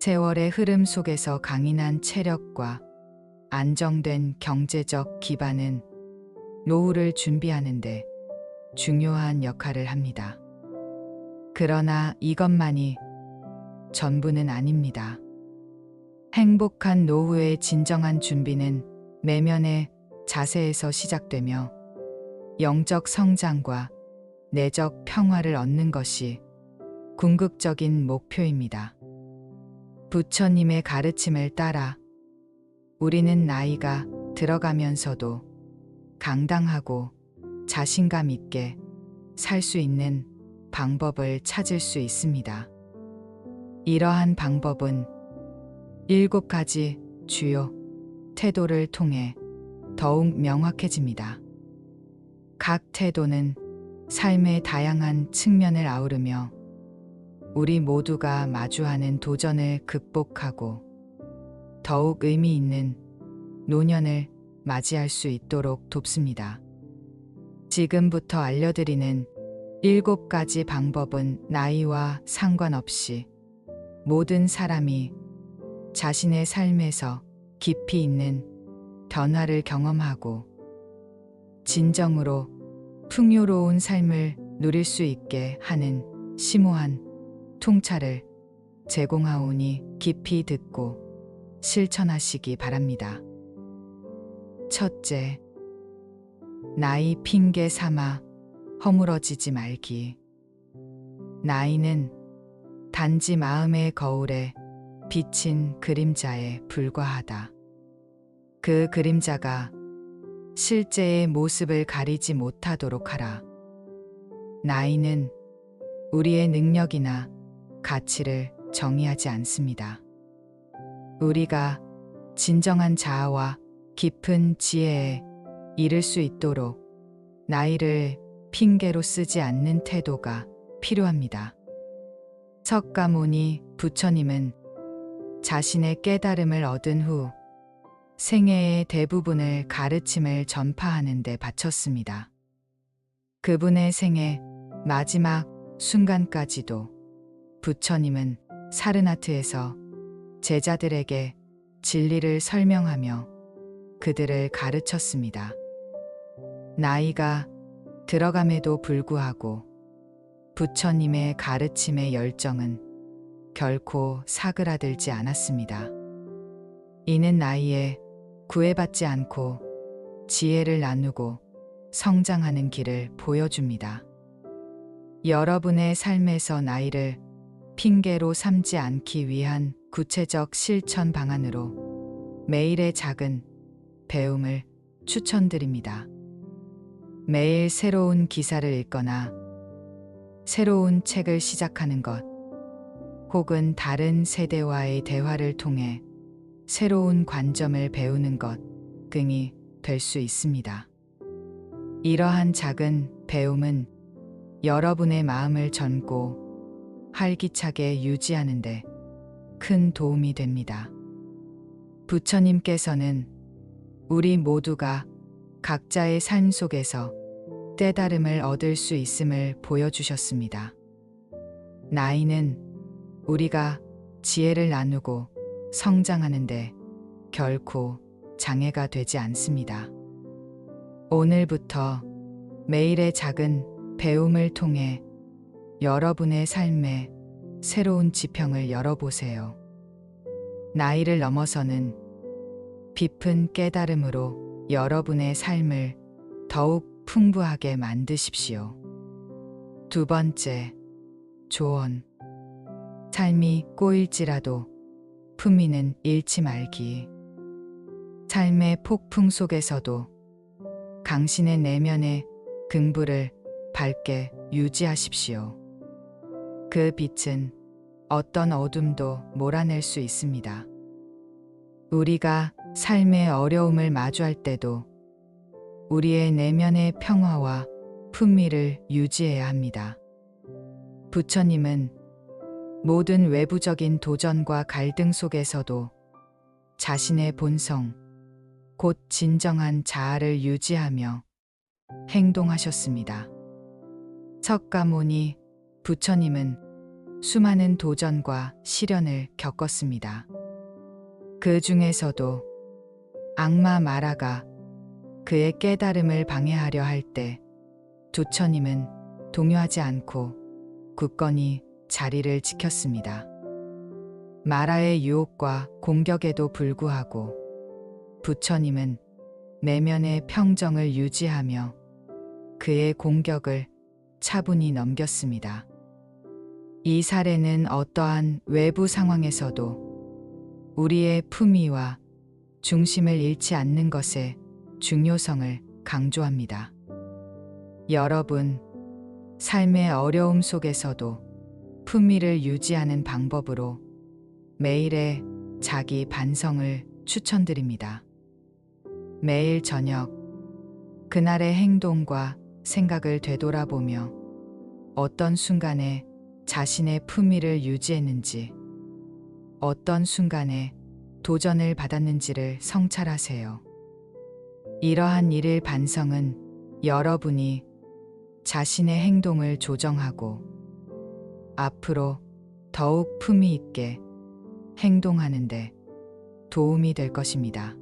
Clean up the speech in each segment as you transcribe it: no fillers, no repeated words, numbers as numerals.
세월의 흐름 속에서 강인한 체력과 안정된 경제적 기반은 노후를 준비하는데 중요한 역할을 합니다. 그러나 이것만이 전부는 아닙니다. 행복한 노후의 진정한 준비는 내면의 자세에서 시작되며 영적 성장과 내적 평화를 얻는 것이 궁극적인 목표입니다. 부처님의 가르침을 따라 우리는 나이가 들어가면서도 강당하고 자신감 있게 살 수 있는 방법을 찾을 수 있습니다. 이러한 방법은 7가지 주요 태도를 통해 더욱 명확해집니다. 각 태도는 삶의 다양한 측면을 아우르며 우리 모두가 마주하는 도전을 극복하고 더욱 의미 있는 노년을 맞이할 수 있도록 돕습니다. 지금부터 알려드리는 7가지 방법은 나이와 상관없이 모든 사람이 자신의 삶에서 깊이 있는 변화를 경험하고 진정으로 풍요로운 삶을 누릴 수 있게 하는 심오한 통찰을 제공하오니 깊이 듣고 실천하시기 바랍니다. 첫째, 나이 핑계 삼아 허물어지지 말기. 나이는 단지 마음의 거울에 비친 그림자에 불과하다. 그 그림자가 실제의 모습을 가리지 못하도록 하라. 나이는 우리의 능력이나 가치를 정의하지 않습니다. 우리가 진정한 자아와 깊은 지혜에 이를 수 있도록 나이를 핑계로 쓰지 않는 태도가 필요합니다. 석가모니 부처님은 자신의 깨달음을 얻은 후 생애의 대부분을 가르침을 전파하는 데 바쳤습니다. 그분의 생애 마지막 순간까지도 부처님은 사르나트에서 제자들에게 진리를 설명하며 그들을 가르쳤습니다. 나이가 들어감에도 불구하고 부처님의 가르침의 열정은 결코 사그라들지 않았습니다. 이는 나이에 구애받지 않고 지혜를 나누고 성장하는 길을 보여줍니다. 여러분의 삶에서 나이를 핑계로 삼지 않기 위한 구체적 실천 방안으로 매일의 작은 배움을 추천드립니다. 매일 새로운 기사를 읽거나 새로운 책을 시작하는 것, 혹은 다른 세대와의 대화를 통해 새로운 관점을 배우는 것 등이 될 수 있습니다. 이러한 작은 배움은 여러분의 마음을 젊고 활기차게 유지하는 데 큰 도움이 됩니다. 부처님께서는 우리 모두가 각자의 삶 속에서 깨달음을 얻을 수 있음을 보여주셨습니다. 나이는 우리가 지혜를 나누고 성장하는데 결코 장애가 되지 않습니다. 오늘부터 매일의 작은 배움을 통해 여러분의 삶에 새로운 지평을 열어보세요. 나이를 넘어서는 깊은 깨달음으로 여러분의 삶을 더욱 풍부하게 만드십시오. 두 번째, 조언. 삶이 꼬일지라도 품위는 잃지 말기. 삶의 폭풍 속에서도 당신의 내면의 긍부를 밝게 유지하십시오. 그 빛은 어떤 어둠도 몰아낼 수 있습니다. 우리가 삶의 어려움을 마주할 때도 우리의 내면의 평화와 품위를 유지해야 합니다. 부처님은 모든 외부적인 도전과 갈등 속에서도 자신의 본성, 곧 진정한 자아를 유지하며 행동하셨습니다. 석가모니 부처님은 수많은 도전과 시련을 겪었습니다. 그 중에서도 악마 마라가 그의 깨달음을 방해하려 할 때 부처님은 동요하지 않고 굳건히 자리를 지켰습니다. 마라의 유혹과 공격에도 불구하고 부처님은 내면의 평정을 유지하며 그의 공격을 차분히 넘겼습니다. 이 사례는 어떠한 외부 상황에서도 우리의 품위와 중심을 잃지 않는 것의 중요성을 강조합니다. 여러분, 삶의 어려움 속에서도 품위를 유지하는 방법으로 매일의 자기 반성을 추천드립니다. 매일 저녁, 그날의 행동과 생각을 되돌아보며 어떤 순간에 자신의 품위를 유지했는지, 어떤 순간에 도전을 받았는지를 성찰하세요. 이러한 일일 반성은 여러분이 자신의 행동을 조정하고 앞으로 더욱 품위 있게 행동하는데 도움이 될 것입니다.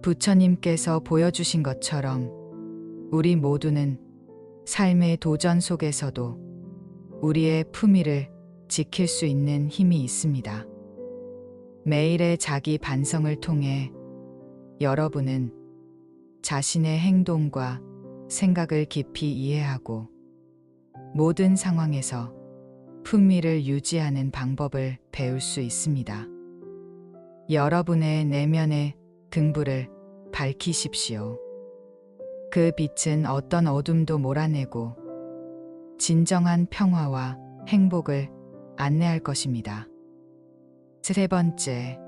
부처님께서 보여주신 것처럼 우리 모두는 삶의 도전 속에서도 우리의 품위를 지킬 수 있는 힘이 있습니다. 매일의 자기 반성을 통해 여러분은 자신의 행동과 생각을 깊이 이해하고 모든 상황에서 품위를 유지하는 방법을 배울 수 있습니다. 여러분의 내면의 등불을 밝히십시오. 그 빛은 어떤 어둠도 몰아내고 진정한 평화와 행복을 안내할 것입니다. 세 번째,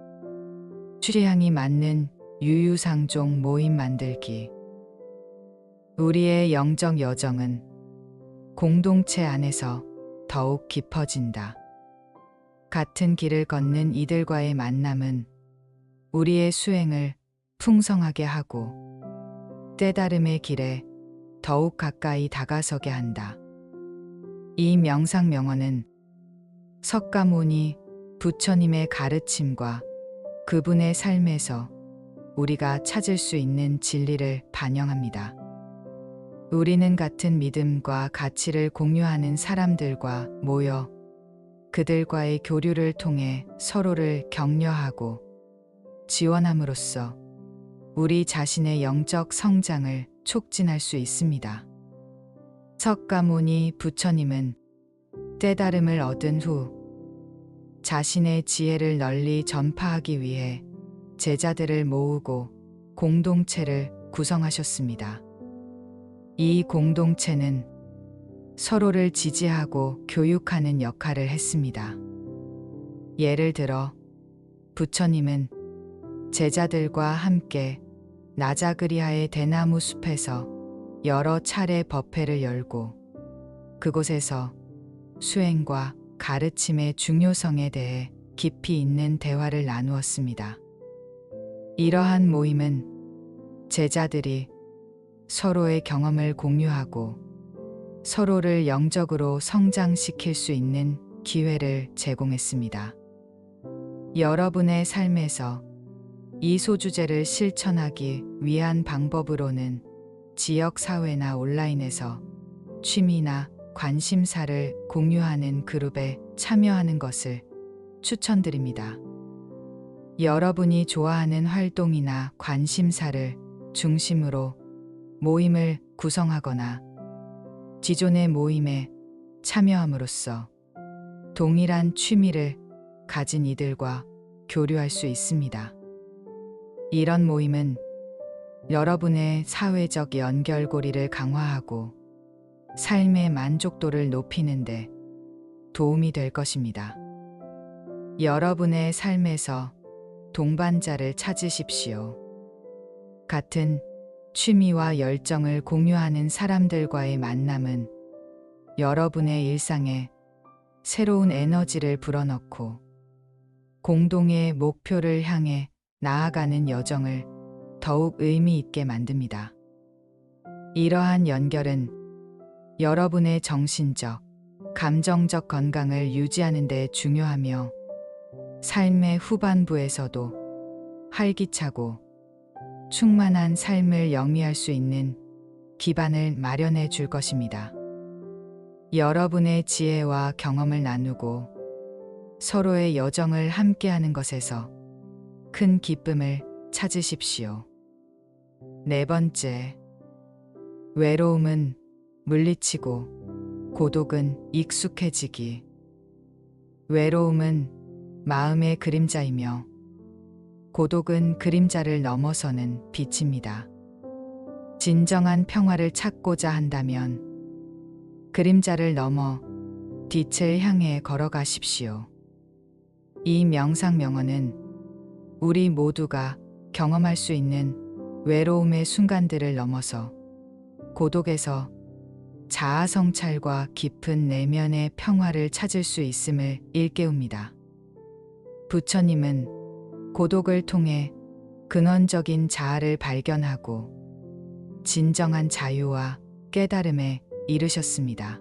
취향이 맞는 유유상종 모임 만들기. 우리의 영적 여정은 공동체 안에서 더욱 깊어진다. 같은 길을 걷는 이들과의 만남은 우리의 수행을 풍성하게 하고 깨달음의 길에 더욱 가까이 다가서게 한다. 이 명상 명언은 석가모니 부처님의 가르침과 그분의 삶에서 우리가 찾을 수 있는 진리를 반영합니다. 우리는 같은 믿음과 가치를 공유하는 사람들과 모여 그들과의 교류를 통해 서로를 격려하고 지원함으로써 우리 자신의 영적 성장을 촉진할 수 있습니다. 석가모니 부처님은 깨달음을 얻은 후 자신의 지혜를 널리 전파하기 위해 제자들을 모으고 공동체를 구성하셨습니다. 이 공동체는 서로를 지지하고 교육하는 역할을 했습니다. 예를 들어 부처님은 제자들과 함께 나자그리아의 대나무 숲에서 여러 차례 법회를 열고 그곳에서 수행과 가르침의 중요성에 대해 깊이 있는 대화를 나누었습니다. 이러한 모임은 제자들이 서로의 경험을 공유하고 서로를 영적으로 성장시킬 수 있는 기회를 제공했습니다. 여러분의 삶에서 이 소주제를 실천하기 위한 방법으로는 지역 사회나 온라인에서 취미나 관심사를 공유하는 그룹에 참여하는 것을 추천드립니다. 여러분이 좋아하는 활동이나 관심사를 중심으로 모임을 구성하거나 기존의 모임에 참여함으로써 동일한 취미를 가진 이들과 교류할 수 있습니다. 이런 모임은 여러분의 사회적 연결고리를 강화하고 삶의 만족도를 높이는 데 도움이 될 것입니다. 여러분의 삶에서 동반자를 찾으십시오. 같은 취미와 열정을 공유하는 사람들과의 만남은 여러분의 일상에 새로운 에너지를 불어넣고 공동의 목표를 향해 나아가는 여정을 더욱 의미 있게 만듭니다. 이러한 연결은 여러분의 정신적, 감정적 건강을 유지하는 데 중요하며 삶의 후반부에서도 활기차고 충만한 삶을 영위할 수 있는 기반을 마련해 줄 것입니다. 여러분의 지혜와 경험을 나누고 서로의 여정을 함께하는 것에서 큰 기쁨을 찾으십시오. 네 번째, 외로움은 물리치고 고독은 익숙해지기. 외로움은 마음의 그림자이며 고독은 그림자를 넘어서는 빛입니다. 진정한 평화를 찾고자 한다면 그림자를 넘어 빛을 향해 걸어가십시오. 이 명상 명언은 우리 모두가 경험할 수 있는 외로움의 순간들을 넘어서 고독에서 자아 성찰과 깊은 내면의 평화를 찾을 수 있음을 일깨웁니다. 부처님은 고독을 통해 근원적인 자아를 발견하고 진정한 자유와 깨달음에 이르셨습니다.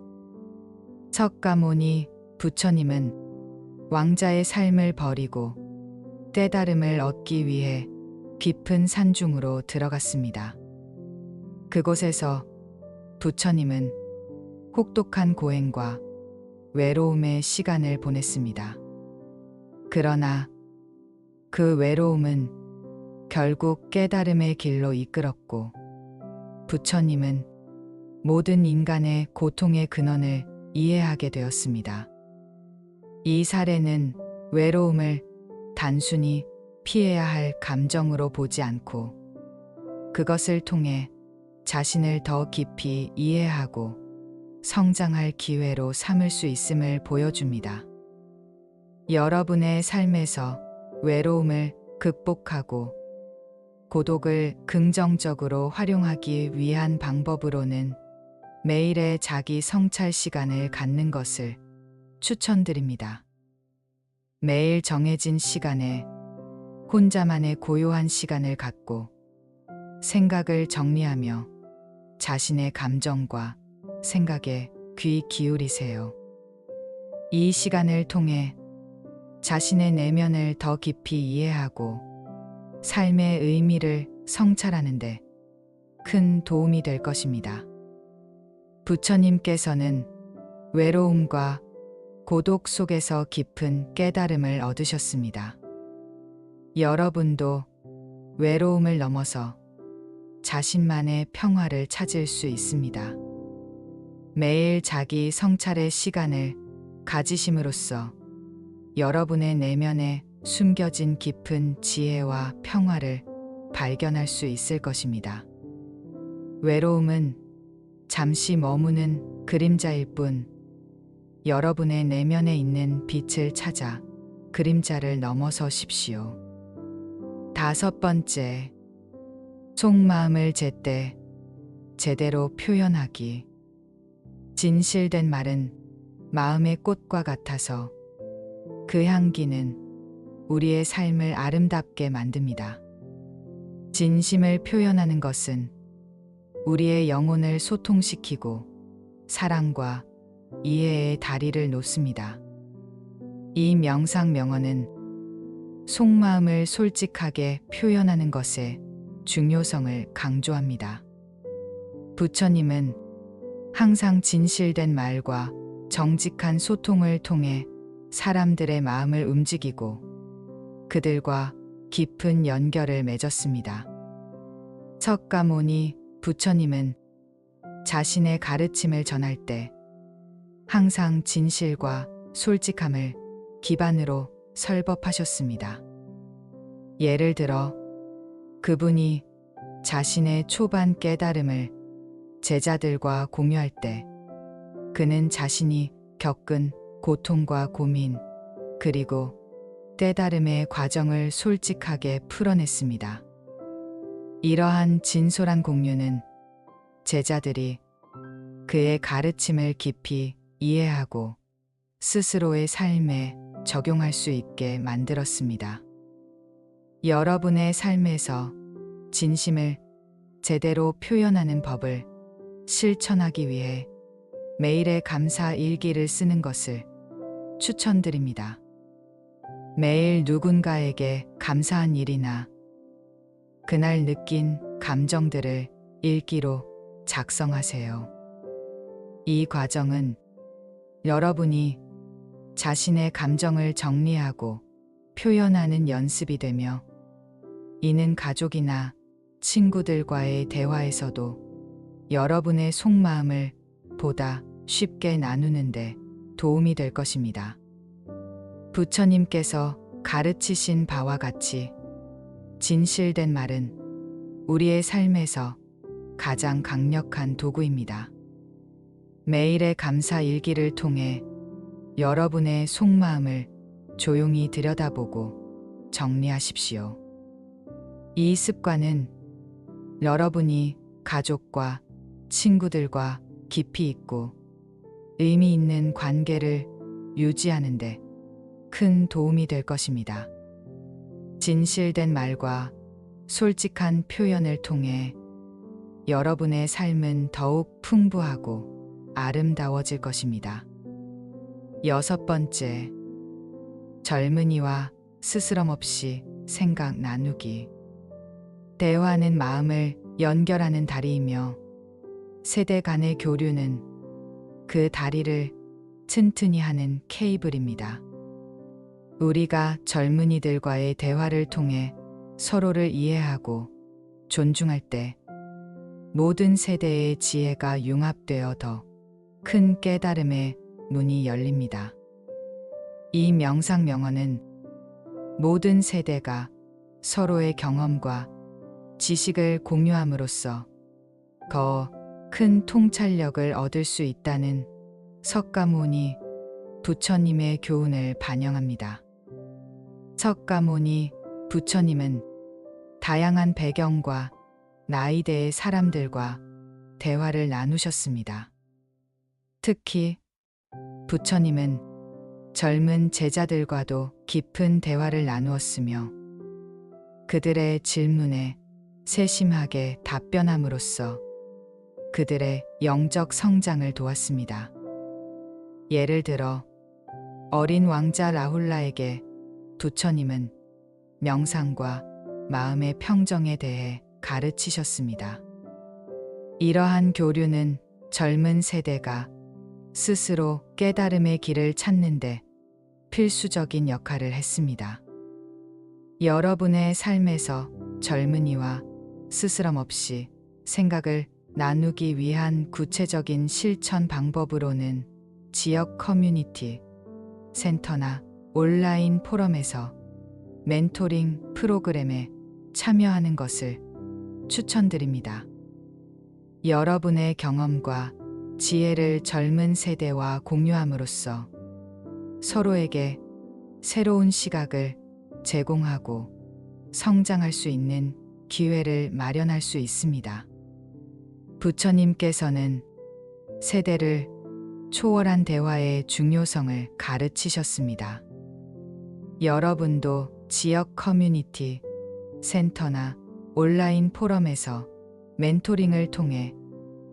석가모니 부처님은 왕자의 삶을 버리고 깨달음을 얻기 위해 깊은 산중으로 들어갔습니다. 그곳에서 부처님은 혹독한 고행과 외로움의 시간을 보냈습니다. 그러나 그 외로움은 결국 깨달음의 길로 이끌었고 부처님은 모든 인간의 고통의 근원을 이해하게 되었습니다. 이 사례는 외로움을 단순히 피해야 할 감정으로 보지 않고 그것을 통해 자신을 더 깊이 이해하고 성장할 기회로 삼을 수 있음을 보여줍니다. 여러분의 삶에서 외로움을 극복하고 고독을 긍정적으로 활용하기 위한 방법으로는 매일의 자기 성찰 시간을 갖는 것을 추천드립니다. 매일 정해진 시간에 혼자만의 고요한 시간을 갖고 생각을 정리하며 자신의 감정과 생각에 귀 기울이세요. 이 시간을 통해 자신의 내면을 더 깊이 이해하고 삶의 의미를 성찰하는데 큰 도움이 될 것입니다. 부처님께서는 외로움과 고독 속에서 깊은 깨달음을 얻으셨습니다. 여러분도 외로움을 넘어서 자신만의 평화를 찾을 수 있습니다. 매일 자기 성찰의 시간을 가지심으로써 여러분의 내면에 숨겨진 깊은 지혜와 평화를 발견할 수 있을 것입니다. 외로움은 잠시 머무는 그림자일 뿐 여러분의 내면에 있는 빛을 찾아 그림자를 넘어서십시오. 다섯 번째, 속마음을 제때 제대로 표현하기. 진실된 말은 마음의 꽃과 같아서 그 향기는 우리의 삶을 아름답게 만듭니다. 진심을 표현하는 것은 우리의 영혼을 소통시키고 사랑과 이해의 다리를 놓습니다. 이 명상 명언은 속마음을 솔직하게 표현하는 것의 중요성을 강조합니다. 부처님은 항상 진실된 말과 정직한 소통을 통해 사람들의 마음을 움직이고 그들과 깊은 연결을 맺었습니다. 석가모니 부처님은 자신의 가르침을 전할 때 항상 진실과 솔직함을 기반으로 설법하셨습니다. 예를 들어 그분이 자신의 초반 깨달음을 제자들과 공유할 때 그는 자신이 겪은 고통과 고민 그리고 깨달음의 과정을 솔직하게 풀어냈습니다. 이러한 진솔한 공유는 제자들이 그의 가르침을 깊이 이해하고 스스로의 삶에 적용할 수 있게 만들었습니다. 여러분의 삶에서 진심을 제대로 표현하는 법을 실천하기 위해 매일의 감사 일기를 쓰는 것을 추천드립니다. 매일 누군가에게 감사한 일이나 그날 느낀 감정들을 일기로 작성하세요. 이 과정은 여러분이 자신의 감정을 정리하고 표현하는 연습이 되며, 이는 가족이나 친구들과의 대화에서도 여러분의 속마음을 보다 쉽게 나누는데 도움이 될 것입니다. 부처님께서 가르치신 바와 같이 진실된 말은 우리의 삶에서 가장 강력한 도구입니다. 매일의 감사 일기를 통해 여러분의 속마음을 조용히 들여다보고 정리하십시오. 이 습관은 여러분이 가족과 친구들과 깊이 있고 의미 있는 관계를 유지하는 데 큰 도움이 될 것입니다. 진실된 말과 솔직한 표현을 통해 여러분의 삶은 더욱 풍부하고 아름다워질 것입니다. 6번째, 젊은이와 스스럼 없이 생각 나누기. 대화는 마음을 연결하는 다리이며, 세대 간의 교류는 그 다리를 튼튼히 하는 케이블입니다. 우리가 젊은이들과의 대화를 통해 서로를 이해하고 존중할 때 모든 세대의 지혜가 융합되어 더 큰 깨달음의 문이 열립니다. 이 명상 명언은 모든 세대가 서로의 경험과 지식을 공유함으로써 더 큰 통찰력을 얻을 수 있다는 석가모니 부처님의 교훈을 반영합니다. 석가모니 부처님은 다양한 배경과 나이대의 사람들과 대화를 나누셨습니다. 특히 부처님은 젊은 제자들과도 깊은 대화를 나누었으며, 그들의 질문에 세심하게 답변함으로써 그들의 영적 성장을 도왔습니다. 예를 들어 어린 왕자 라훌라에게 부처님은 명상과 마음의 평정에 대해 가르치셨습니다. 이러한 교류는 젊은 세대가 스스로 깨달음의 길을 찾는데 필수적인 역할을 했습니다. 여러분의 삶에서 젊은이와 스스럼 없이 생각을 나누기 위한 구체적인 실천 방법으로는 지역 커뮤니티 센터나 온라인 포럼에서 멘토링 프로그램에 참여하는 것을 추천드립니다. 여러분의 경험과 지혜를 젊은 세대와 공유함으로써 서로에게 새로운 시각을 제공하고 성장할 수 있는 기회를 마련할 수 있습니다. 부처님께서는 세대를 초월한 대화의 중요성을 가르치셨습니다. 여러분도 지역 커뮤니티 센터나 온라인 포럼에서 멘토링을 통해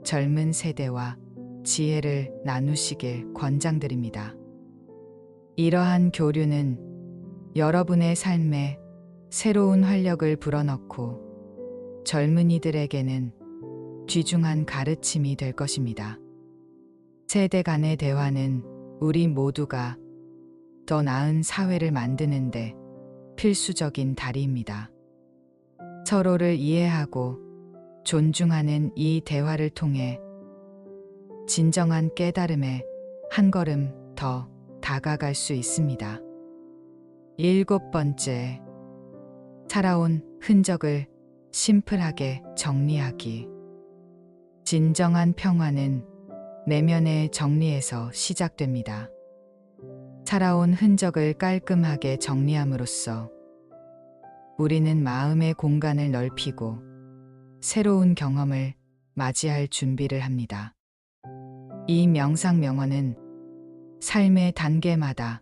젊은 세대와 지혜를 나누시길 권장드립니다. 이러한 교류는 여러분의 삶에 새로운 활력을 불어넣고 젊은이들에게는 귀중한 가르침이 될 것입니다. 세대 간의 대화는 우리 모두가 더 나은 사회를 만드는데 필수적인 다리입니다. 서로를 이해하고 존중하는 이 대화를 통해 진정한 깨달음에 한 걸음 더 다가갈 수 있습니다. 7번째, 살아온 흔적을 심플하게 정리하기. 진정한 평화는 내면의 정리에서 시작됩니다. 살아온 흔적을 깔끔하게 정리함으로써 우리는 마음의 공간을 넓히고 새로운 경험을 맞이할 준비를 합니다. 이 명상 명언은 삶의 단계마다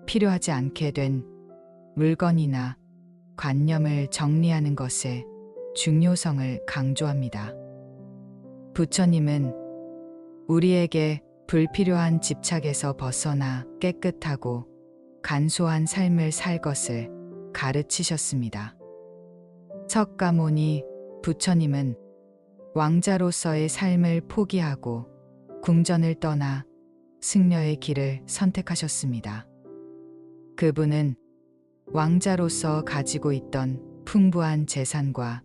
필요하지 않게 된 물건이나 관념을 정리하는 것의 중요성을 강조합니다. 부처님은 우리에게 불필요한 집착에서 벗어나 깨끗하고 간소한 삶을 살 것을 가르치셨습니다. 석가모니 부처님은 왕자로서의 삶을 포기하고 궁전을 떠나 승려의 길을 선택하셨습니다. 그분은 왕자로서 가지고 있던 풍부한 재산과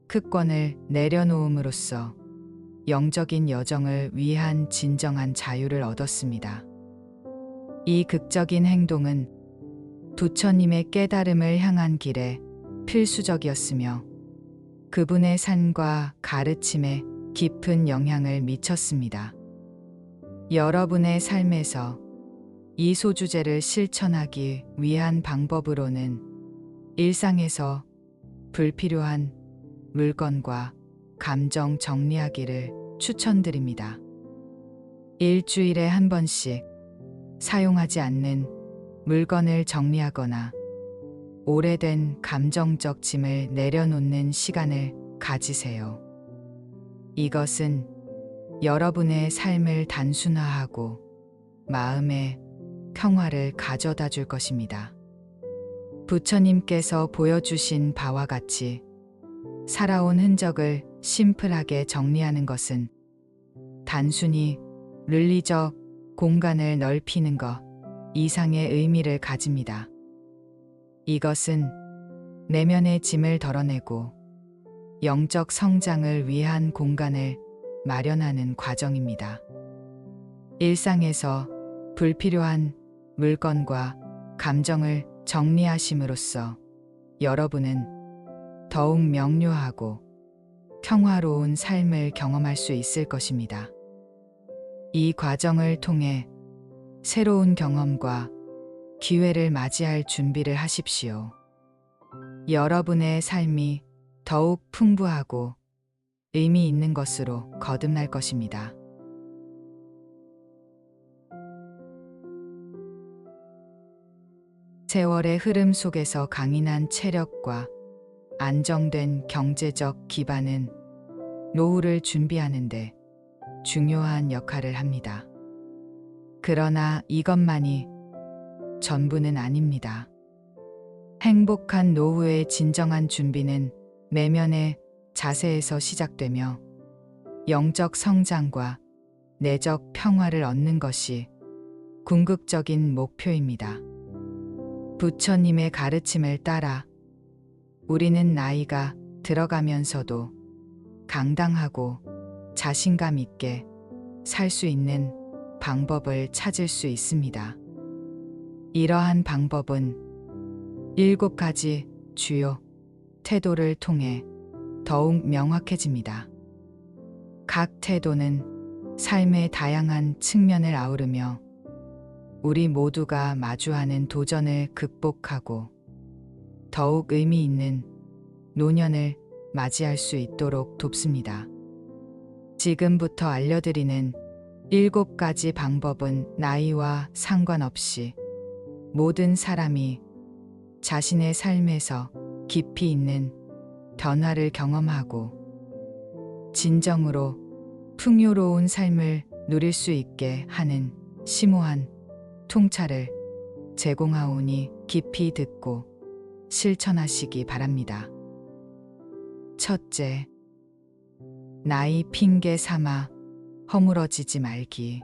특권을 내려놓음으로써 영적인 여정을 위한 진정한 자유를 얻었습니다. 이 극적인 행동은 부처님의 깨달음을 향한 길에 필수적이었으며 그분의 삶과 가르침에 깊은 영향을 미쳤습니다. 여러분의 삶에서 이 소주제를 실천하기 위한 방법으로는 일상에서 불필요한 물건과 감정 정리하기를 추천드립니다. 일주일에 한 번씩 사용하지 않는 물건을 정리하거나 오래된 감정적 짐을 내려놓는 시간을 가지세요. 이것은 여러분의 삶을 단순화하고 마음의 평화를 가져다 줄 것입니다. 부처님께서 보여주신 바와 같이 살아온 흔적을 심플하게 정리하는 것은 단순히 윤리적 공간을 넓히는 것 이상의 의미를 가집니다. 이것은 내면의 짐을 덜어내고 영적 성장을 위한 공간을 마련하는 과정입니다. 일상에서 불필요한 물건과 감정을 정리하심으로써 여러분은 더욱 명료하고 평화로운 삶을 경험할 수 있을 것입니다. 이 과정을 통해 새로운 경험과 기회를 맞이할 준비를 하십시오. 여러분의 삶이 더욱 풍부하고 의미 있는 것으로 거듭날 것입니다. 세월의 흐름 속에서 강인한 체력과 안정된 경제적 기반은 노후를 준비하는데 중요한 역할을 합니다. 그러나 이것만이 전부는 아닙니다. 행복한 노후의 진정한 준비는 내면의 자세에서 시작되며 영적 성장과 내적 평화를 얻는 것이 궁극적인 목표입니다. 부처님의 가르침을 따라 우리는 나이가 들어가면서도 강당하고 자신감 있게 살 수 있는 방법을 찾을 수 있습니다. 이러한 방법은 7가지 주요 태도를 통해 더욱 명확해집니다. 각 태도는 삶의 다양한 측면을 아우르며 우리 모두가 마주하는 도전을 극복하고 더욱 의미 있는 노년을 맞이할 수 있도록 돕습니다. 지금부터 알려드리는 7가지 방법은 나이와 상관없이 모든 사람이 자신의 삶에서 깊이 있는 변화를 경험하고 진정으로 풍요로운 삶을 누릴 수 있게 하는 심오한 통찰을 제공하오니 깊이 듣고 실천하시기 바랍니다. 첫째, 나이 핑계 삼아 허물어지지 말기.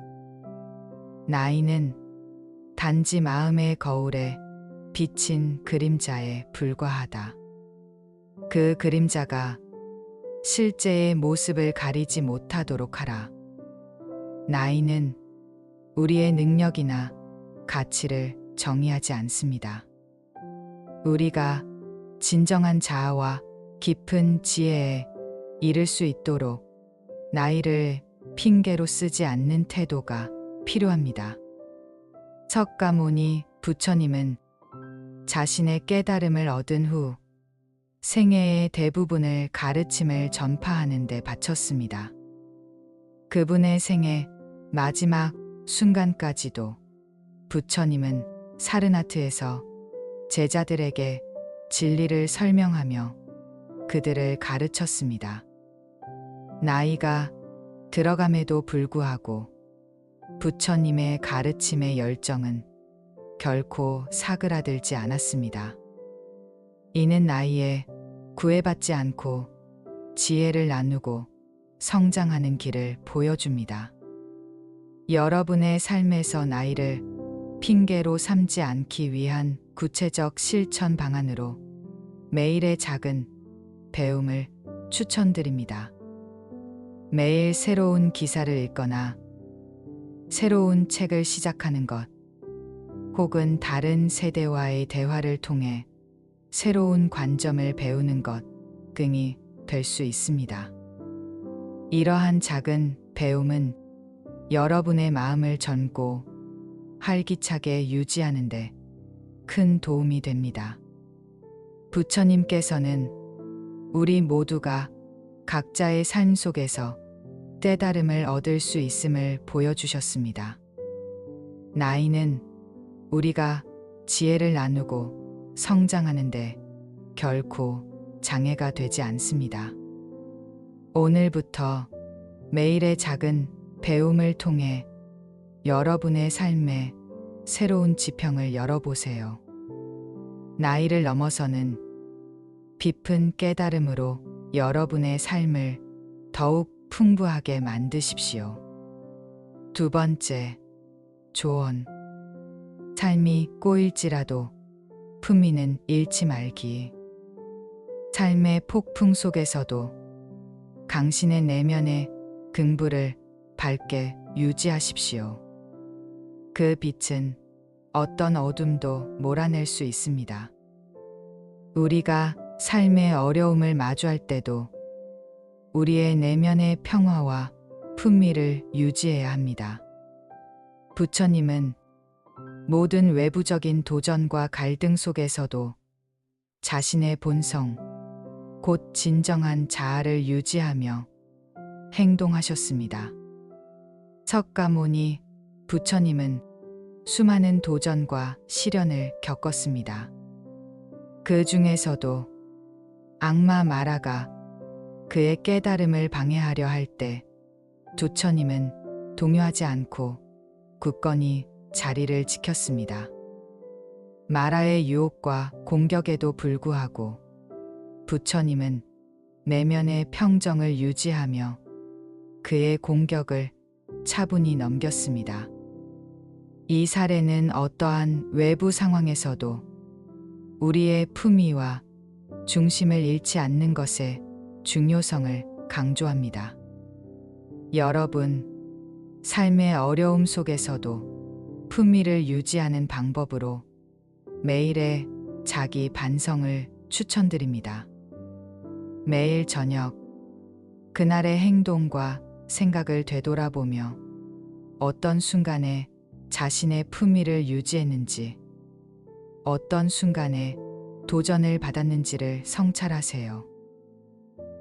나이는 단지 마음의 거울에 비친 그림자에 불과하다. 그 그림자가 실제의 모습을 가리지 못하도록 하라. 나이는 우리의 능력이나 가치를 정의하지 않습니다. 우리가 진정한 자아와 깊은 지혜에 이를 수 있도록 나이를 핑계로 쓰지 않는 태도가 필요합니다. 석가모니 부처님은 자신의 깨달음을 얻은 후 생애의 대부분을 가르침을 전파하는 데 바쳤습니다. 그분의 생애 마지막 순간까지도 부처님은 사르나트에서 제자들에게 진리를 설명하며 그들을 가르쳤습니다. 나이가 들어감에도 불구하고 부처님의 가르침의 열정은 결코 사그라들지 않았습니다. 이는 나이에 구애받지 않고 지혜를 나누고 성장하는 길을 보여줍니다. 여러분의 삶에서 나이를 핑계로 삼지 않기 위한 구체적 실천 방안으로 매일의 작은 배움을 추천드립니다. 매일 새로운 기사를 읽거나 새로운 책을 시작하는 것, 혹은 다른 세대와의 대화를 통해 새로운 관점을 배우는 것 등이 될 수 있습니다. 이러한 작은 배움은 여러분의 마음을 젊고 활기차게 유지하는 데 큰 도움이 됩니다. 부처님께서는 우리 모두가 각자의 삶 속에서 깨달음을 얻을 수 있음을 보여주셨습니다. 나이는 우리가 지혜를 나누고 성장하는데 결코 장애가 되지 않습니다. 오늘부터 매일의 작은 배움을 통해 여러분의 삶에 새로운 지평을 열어보세요. 나이를 넘어서는 깊은 깨달음으로 여러분의 삶을 더욱 풍부하게 만드십시오. 두 번째, 조언. 삶이 꼬일지라도 품위는 잃지 말기. 삶의 폭풍 속에서도 당신의 내면의 긍부를 밝게 유지하십시오. 그 빛은 어떤 어둠도 몰아낼 수 있습니다. 우리가 삶의 어려움을 마주할 때도 우리의 내면의 평화와 품위를 유지해야 합니다. 부처님은 모든 외부적인 도전과 갈등 속에서도 자신의 본성, 곧 진정한 자아를 유지하며 행동하셨습니다. 석가모니 부처님은 수많은 도전과 시련을 겪었습니다. 그 중에서도 악마 마라가 그의 깨달음을 방해하려 할 때 부처님은 동요하지 않고 굳건히 자리를 지켰습니다. 마라의 유혹과 공격에도 불구하고 부처님은 내면의 평정을 유지하며 그의 공격을 차분히 넘겼습니다. 이 사례는 어떠한 외부 상황에서도 우리의 품위와 중심을 잃지 않는 것의 중요성을 강조합니다. 여러분, 삶의 어려움 속에서도 품위를 유지하는 방법으로 매일의 자기 반성을 추천드립니다. 매일 저녁, 그날의 행동과 생각을 되돌아보며 어떤 순간에 자신의 품위를 유지했는지, 어떤 순간에 도전을 받았는지를 성찰하세요.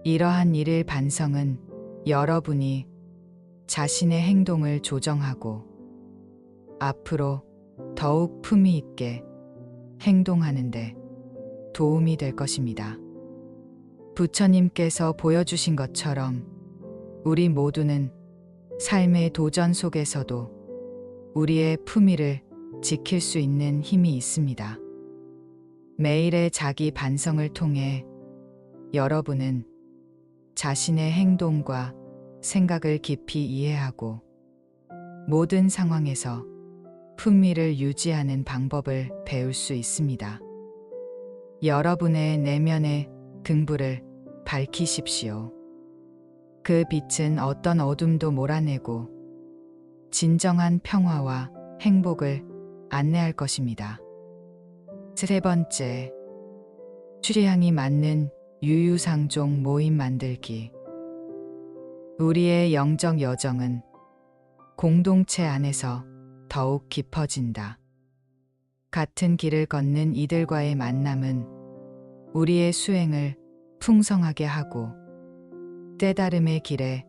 이러한 일일 반성은 여러분이 자신의 행동을 조정하고 앞으로 더욱 품위 있게 행동하는데 도움이 될 것입니다. 부처님께서 보여주신 것처럼 우리 모두는 삶의 도전 속에서도 우리의 품위를 지킬 수 있는 힘이 있습니다. 매일의 자기 반성을 통해 여러분은 자신의 행동과 생각을 깊이 이해하고 모든 상황에서 품위를 유지하는 방법을 배울 수 있습니다. 여러분의 내면의 긍부를 밝히십시오. 그 빛은 어떤 어둠도 몰아내고 진정한 평화와 행복을 안내할 것입니다. 세 번째, 취향이 맞는 유유상종 모임 만들기. 우리의 영적 여정은 공동체 안에서 더욱 깊어진다. 같은 길을 걷는 이들과의 만남은 우리의 수행을 풍성하게 하고 깨달음의 길에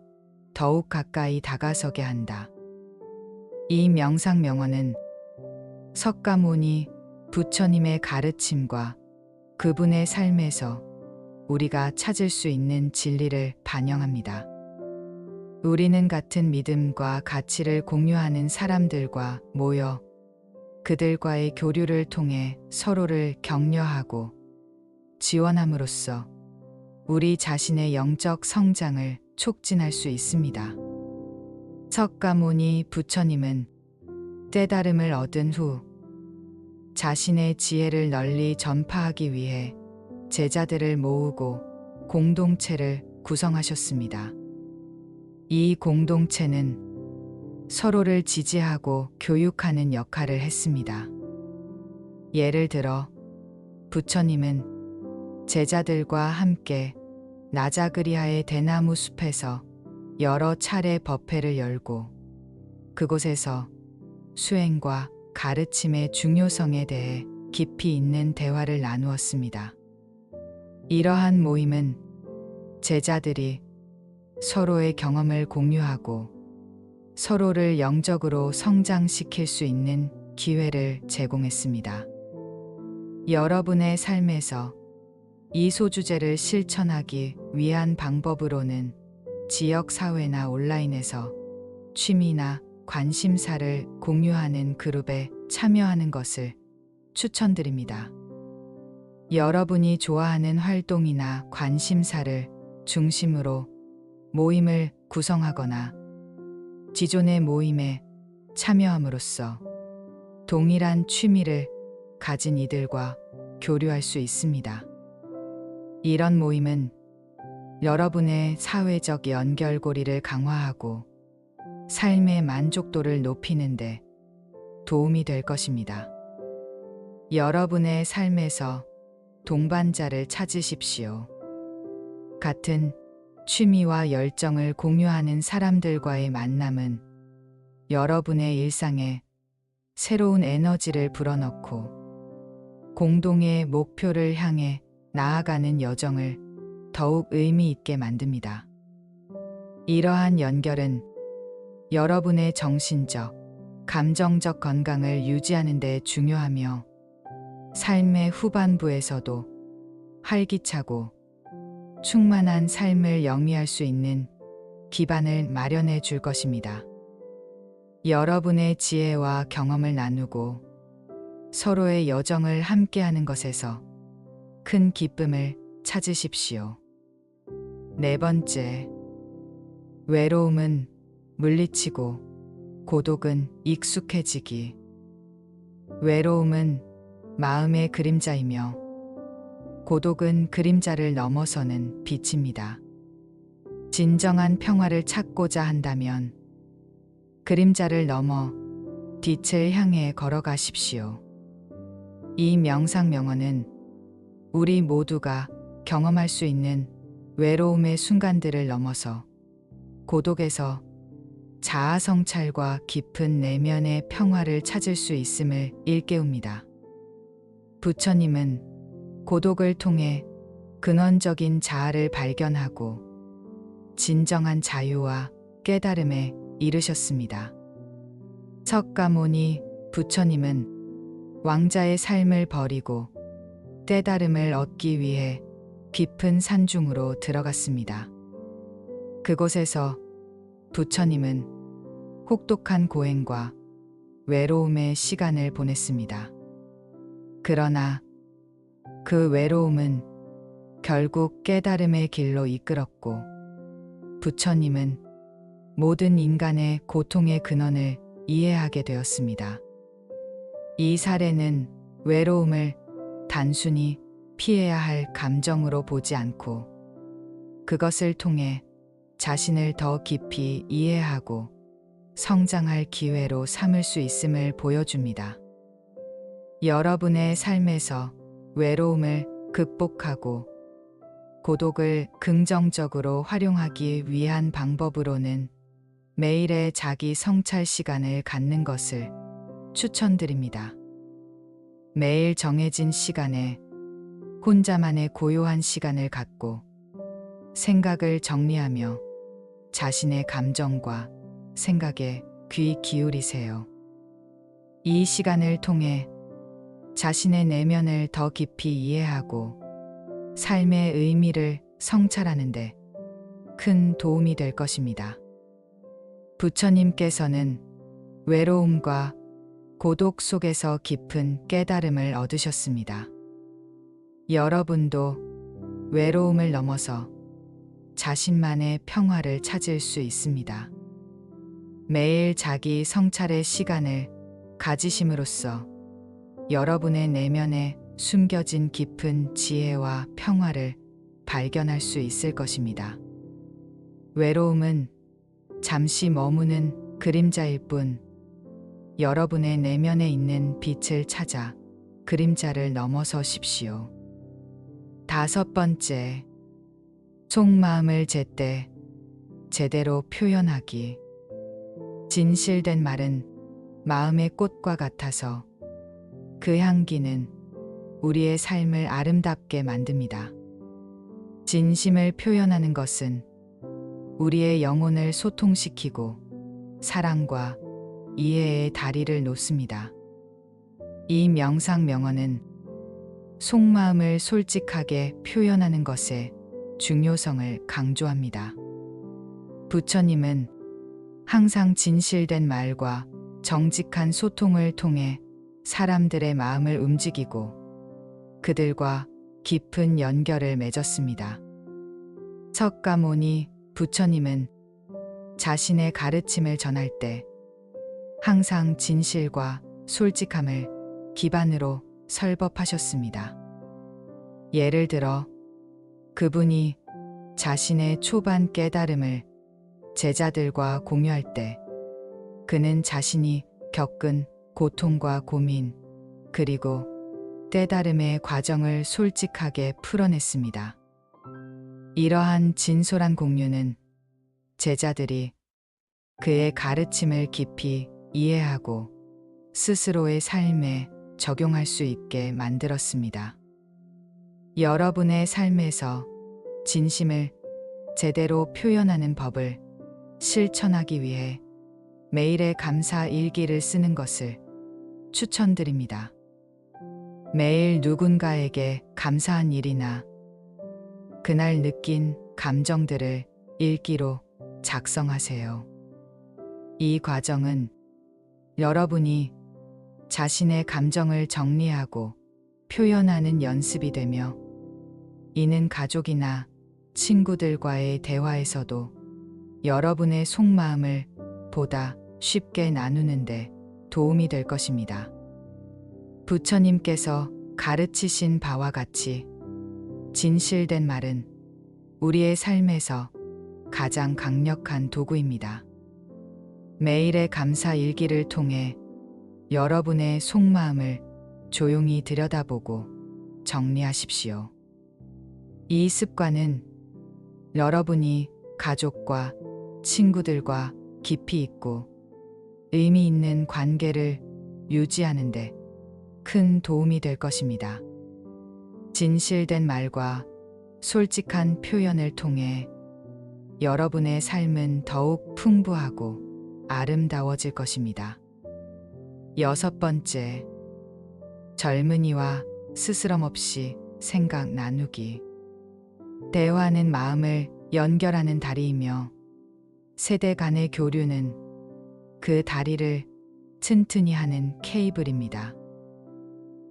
더욱 가까이 다가서게 한다. 이 명상 명언은 석가모니 부처님의 가르침과 그분의 삶에서 우리가 찾을 수 있는 진리를 반영합니다. 우리는 같은 믿음과 가치를 공유하는 사람들과 모여 그들과의 교류를 통해 서로를 격려하고 지원함으로써 우리 자신의 영적 성장을 촉진할 수 있습니다. 석가모니 부처님은 깨달음을 얻은 후 자신의 지혜를 널리 전파하기 위해 제자들을 모으고 공동체를 구성하셨습니다. 이 공동체는 서로를 지지하고 교육하는 역할을 했습니다. 예를 들어 부처님은 제자들과 함께 나자그리아의 대나무 숲에서 여러 차례 법회를 열고 그곳에서 수행과 가르침의 중요성에 대해 깊이 있는 대화를 나누었습니다. 이러한 모임은 제자들이 서로의 경험을 공유하고 서로를 영적으로 성장시킬 수 있는 기회를 제공했습니다. 여러분의 삶에서 이 소주제를 실천하기 위한 방법으로는 지역사회나 온라인에서 취미나 관심사를 공유하는 그룹에 참여하는 것을 추천드립니다. 여러분이 좋아하는 활동이나 관심사를 중심으로 모임을 구성하거나 기존의 모임에 참여함으로써 동일한 취미를 가진 이들과 교류할 수 있습니다. 이런 모임은 여러분의 사회적 연결고리를 강화하고 삶의 만족도를 높이는 데 도움이 될 것입니다. 여러분의 삶에서 동반자를 찾으십시오. 같은 취미와 열정을 공유하는 사람들과의 만남은 여러분의 일상에 새로운 에너지를 불어넣고 공동의 목표를 향해 나아가는 여정을 더욱 의미 있게 만듭니다. 이러한 연결은 여러분의 정신적, 감정적 건강을 유지하는 데 중요하며 삶의 후반부에서도 활기차고 충만한 삶을 영위할 수 있는 기반을 마련해 줄 것입니다. 여러분의 지혜와 경험을 나누고 서로의 여정을 함께하는 것에서 큰 기쁨을 찾으십시오. 네 번째, 외로움은 물리치고 고독은 익숙해지기. 외로움은 마음의 그림자이며 고독은 그림자를 넘어서는 빛입니다. 진정한 평화를 찾고자 한다면 그림자를 넘어 빛을 향해 걸어가십시오. 이 명상 명언은 우리 모두가 경험할 수 있는 외로움의 순간들을 넘어서 고독에서 자아 성찰과 깊은 내면의 평화를 찾을 수 있음을 일깨웁니다. 부처님은 고독을 통해 근원적인 자아를 발견하고 진정한 자유와 깨달음에 이르셨습니다. 석가모니 부처님은 왕자의 삶을 버리고 깨달음을 얻기 위해 깊은 산중으로 들어갔습니다. 그곳에서 부처님은 혹독한 고행과 외로움의 시간을 보냈습니다. 그러나 그 외로움은 결국 깨달음의 길로 이끌었고 부처님은 모든 인간의 고통의 근원을 이해하게 되었습니다. 이 사례는 외로움을 단순히 피해야 할 감정으로 보지 않고 그것을 통해 자신을 더 깊이 이해하고 성장할 기회로 삼을 수 있음을 보여줍니다. 여러분의 삶에서 외로움을 극복하고 고독을 긍정적으로 활용하기 위한 방법으로는 매일의 자기 성찰 시간을 갖는 것을 추천드립니다. 매일 정해진 시간에 혼자만의 고요한 시간을 갖고 생각을 정리하며 자신의 감정과 생각에 귀 기울이세요. 이 시간을 통해 자신의 내면을 더 깊이 이해하고 삶의 의미를 성찰하는 데 큰 도움이 될 것입니다. 부처님께서는 외로움과 고독 속에서 깊은 깨달음을 얻으셨습니다. 여러분도 외로움을 넘어서 자신만의 평화를 찾을 수 있습니다. 매일 자기 성찰의 시간을 가지심으로써 여러분의 내면에 숨겨진 깊은 지혜와 평화를 발견할 수 있을 것입니다. 외로움은 잠시 머무는 그림자일 뿐, 여러분의 내면에 있는 빛을 찾아 그림자를 넘어서십시오. 5번째, 속마음을 제때 제대로 표현하기. 진실된 말은 마음의 꽃과 같아서 그 향기는 우리의 삶을 아름답게 만듭니다. 진심을 표현하는 것은 우리의 영혼을 소통시키고 사랑과 이해의 다리를 놓습니다. 이 명상 명언은 속마음을 솔직하게 표현하는 것의 중요성을 강조합니다. 부처님은 항상 진실된 말과 정직한 소통을 통해 사람들의 마음을 움직이고 그들과 깊은 연결을 맺었습니다. 석가모니 부처님은 자신의 가르침을 전할 때 항상 진실과 솔직함을 기반으로 설법하셨습니다. 예를 들어 그분이 자신의 초반 깨달음을 제자들과 공유할 때 그는 자신이 겪은 고통과 고민 그리고 깨달음의 과정을 솔직하게 풀어냈습니다. 이러한 진솔한 공유는 제자들이 그의 가르침을 깊이 이해하고 스스로의 삶에 적용할 수 있게 만들었습니다. 여러분의 삶에서 진심을 제대로 표현하는 법을 실천하기 위해 매일의 감사 일기를 쓰는 것을 추천드립니다. 매일 누군가에게 감사한 일이나 그날 느낀 감정들을 일기로 작성하세요. 이 과정은 여러분이 자신의 감정을 정리하고 표현하는 연습이 되며 이는 가족이나 친구들과의 대화에서도 여러분의 속마음을 보다 쉽게 나누는데 도움이 될 것입니다. 부처님께서 가르치신 바와 같이 진실된 말은 우리의 삶에서 가장 강력한 도구입니다. 매일의 감사 일기를 통해 여러분의 속마음을 조용히 들여다보고 정리하십시오. 이 습관은 여러분이 가족과 친구들과 깊이 있고 의미 있는 관계를 유지하는 데 큰 도움이 될 것입니다. 진실된 말과 솔직한 표현을 통해 여러분의 삶은 더욱 풍부하고 아름다워질 것입니다. 6번째, 젊은이와 스스럼 없이 생각 나누기. 대화는 마음을 연결하는 다리이며 세대 간의 교류는 그 다리를 튼튼히 하는 케이블입니다.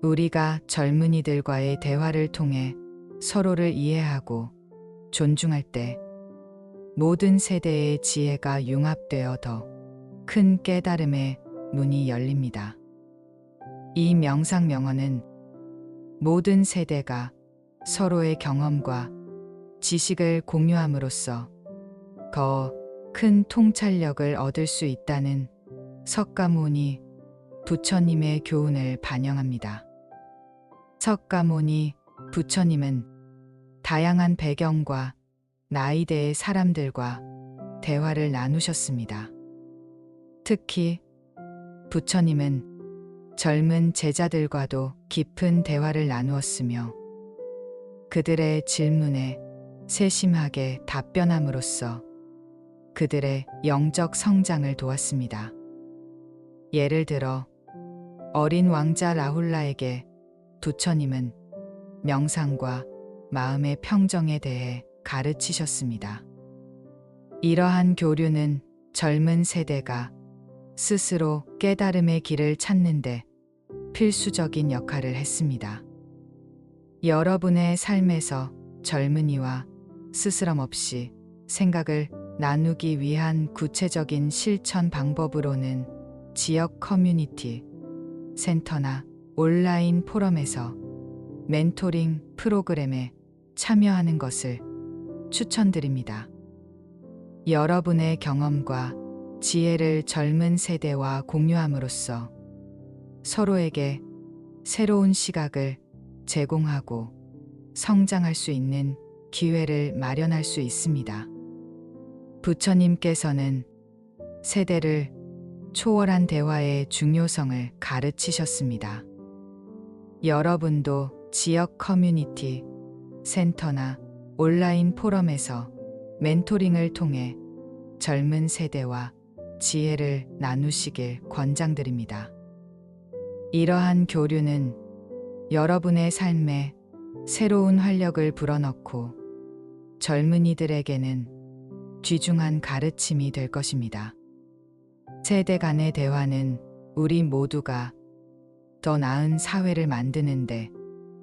우리가 젊은이들과의 대화를 통해 서로를 이해하고 존중할 때 모든 세대의 지혜가 융합되어 더 큰 깨달음의 문이 열립니다. 이 명상 명언은 모든 세대가 서로의 경험과 지식을 공유함으로써 더 큰 통찰력을 얻을 수 있다는 석가모니 부처님의 교훈을 반영합니다. 석가모니 부처님은 다양한 배경과 나이대의 사람들과 대화를 나누셨습니다. 특히 부처님은 젊은 제자들과도 깊은 대화를 나누었으며 그들의 질문에 세심하게 답변함으로써 그들의 영적 성장을 도왔습니다. 예를 들어 어린 왕자 라훌라에게 부처님은 명상과 마음의 평정에 대해 가르치셨습니다. 이러한 교류는 젊은 세대가 스스로 깨달음의 길을 찾는데 필수적인 역할을 했습니다. 여러분의 삶에서 젊은이와 스스럼 없이 생각을 나누기 위한 구체적인 실천 방법으로는 지역 커뮤니티 센터나 온라인 포럼에서 멘토링 프로그램에 참여하는 것을 추천드립니다. 여러분의 경험과 지혜를 젊은 세대와 공유함으로써 서로에게 새로운 시각을 제공하고 성장할 수 있는 기회를 마련할 수 있습니다. 부처님께서는 세대를 초월한 대화의 중요성을 가르치셨습니다. 여러분도 지역 커뮤니티 센터나 온라인 포럼에서 멘토링을 통해 젊은 세대와 지혜를 나누시길 권장드립니다. 이러한 교류는 여러분의 삶에 새로운 활력을 불어넣고 젊은이들에게는 귀중한 가르침이 될 것입니다. 세대 간의 대화는 우리 모두가 더 나은 사회를 만드는데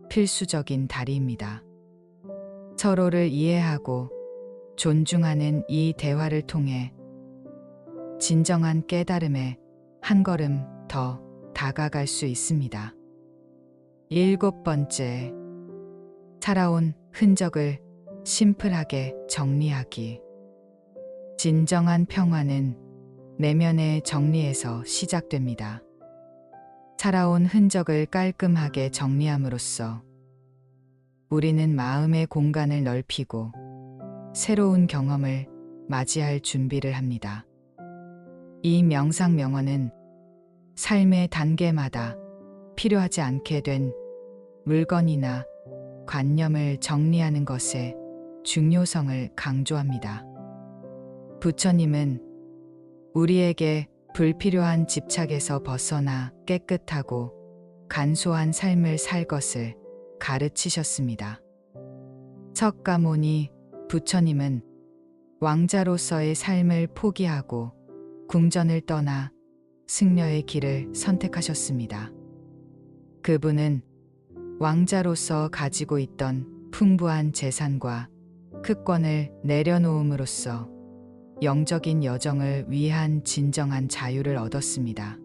필수적인 다리입니다. 서로를 이해하고 존중하는 이 대화를 통해 진정한 깨달음에 한 걸음 더 다가갈 수 있습니다. 7번째, 살아온 흔적을 심플하게 정리하기. 진정한 평화는 내면의 정리에서 시작됩니다. 살아온 흔적을 깔끔하게 정리함으로써 우리는 마음의 공간을 넓히고 새로운 경험을 맞이할 준비를 합니다. 이 명상 명언은 삶의 단계마다 필요하지 않게 된 물건이나 관념을 정리하는 것의 중요성을 강조합니다. 부처님은 우리에게 불필요한 집착에서 벗어나 깨끗하고 간소한 삶을 살 것을 가르치셨습니다. 석가모니 부처님은 왕자로서의 삶을 포기하고 궁전을 떠나 승려의 길을 선택하셨습니다. 그분은 왕자로서 가지고 있던 풍부한 재산과 특권을 내려놓음으로써 영적인 여정을 위한 진정한 자유를 얻었습니다.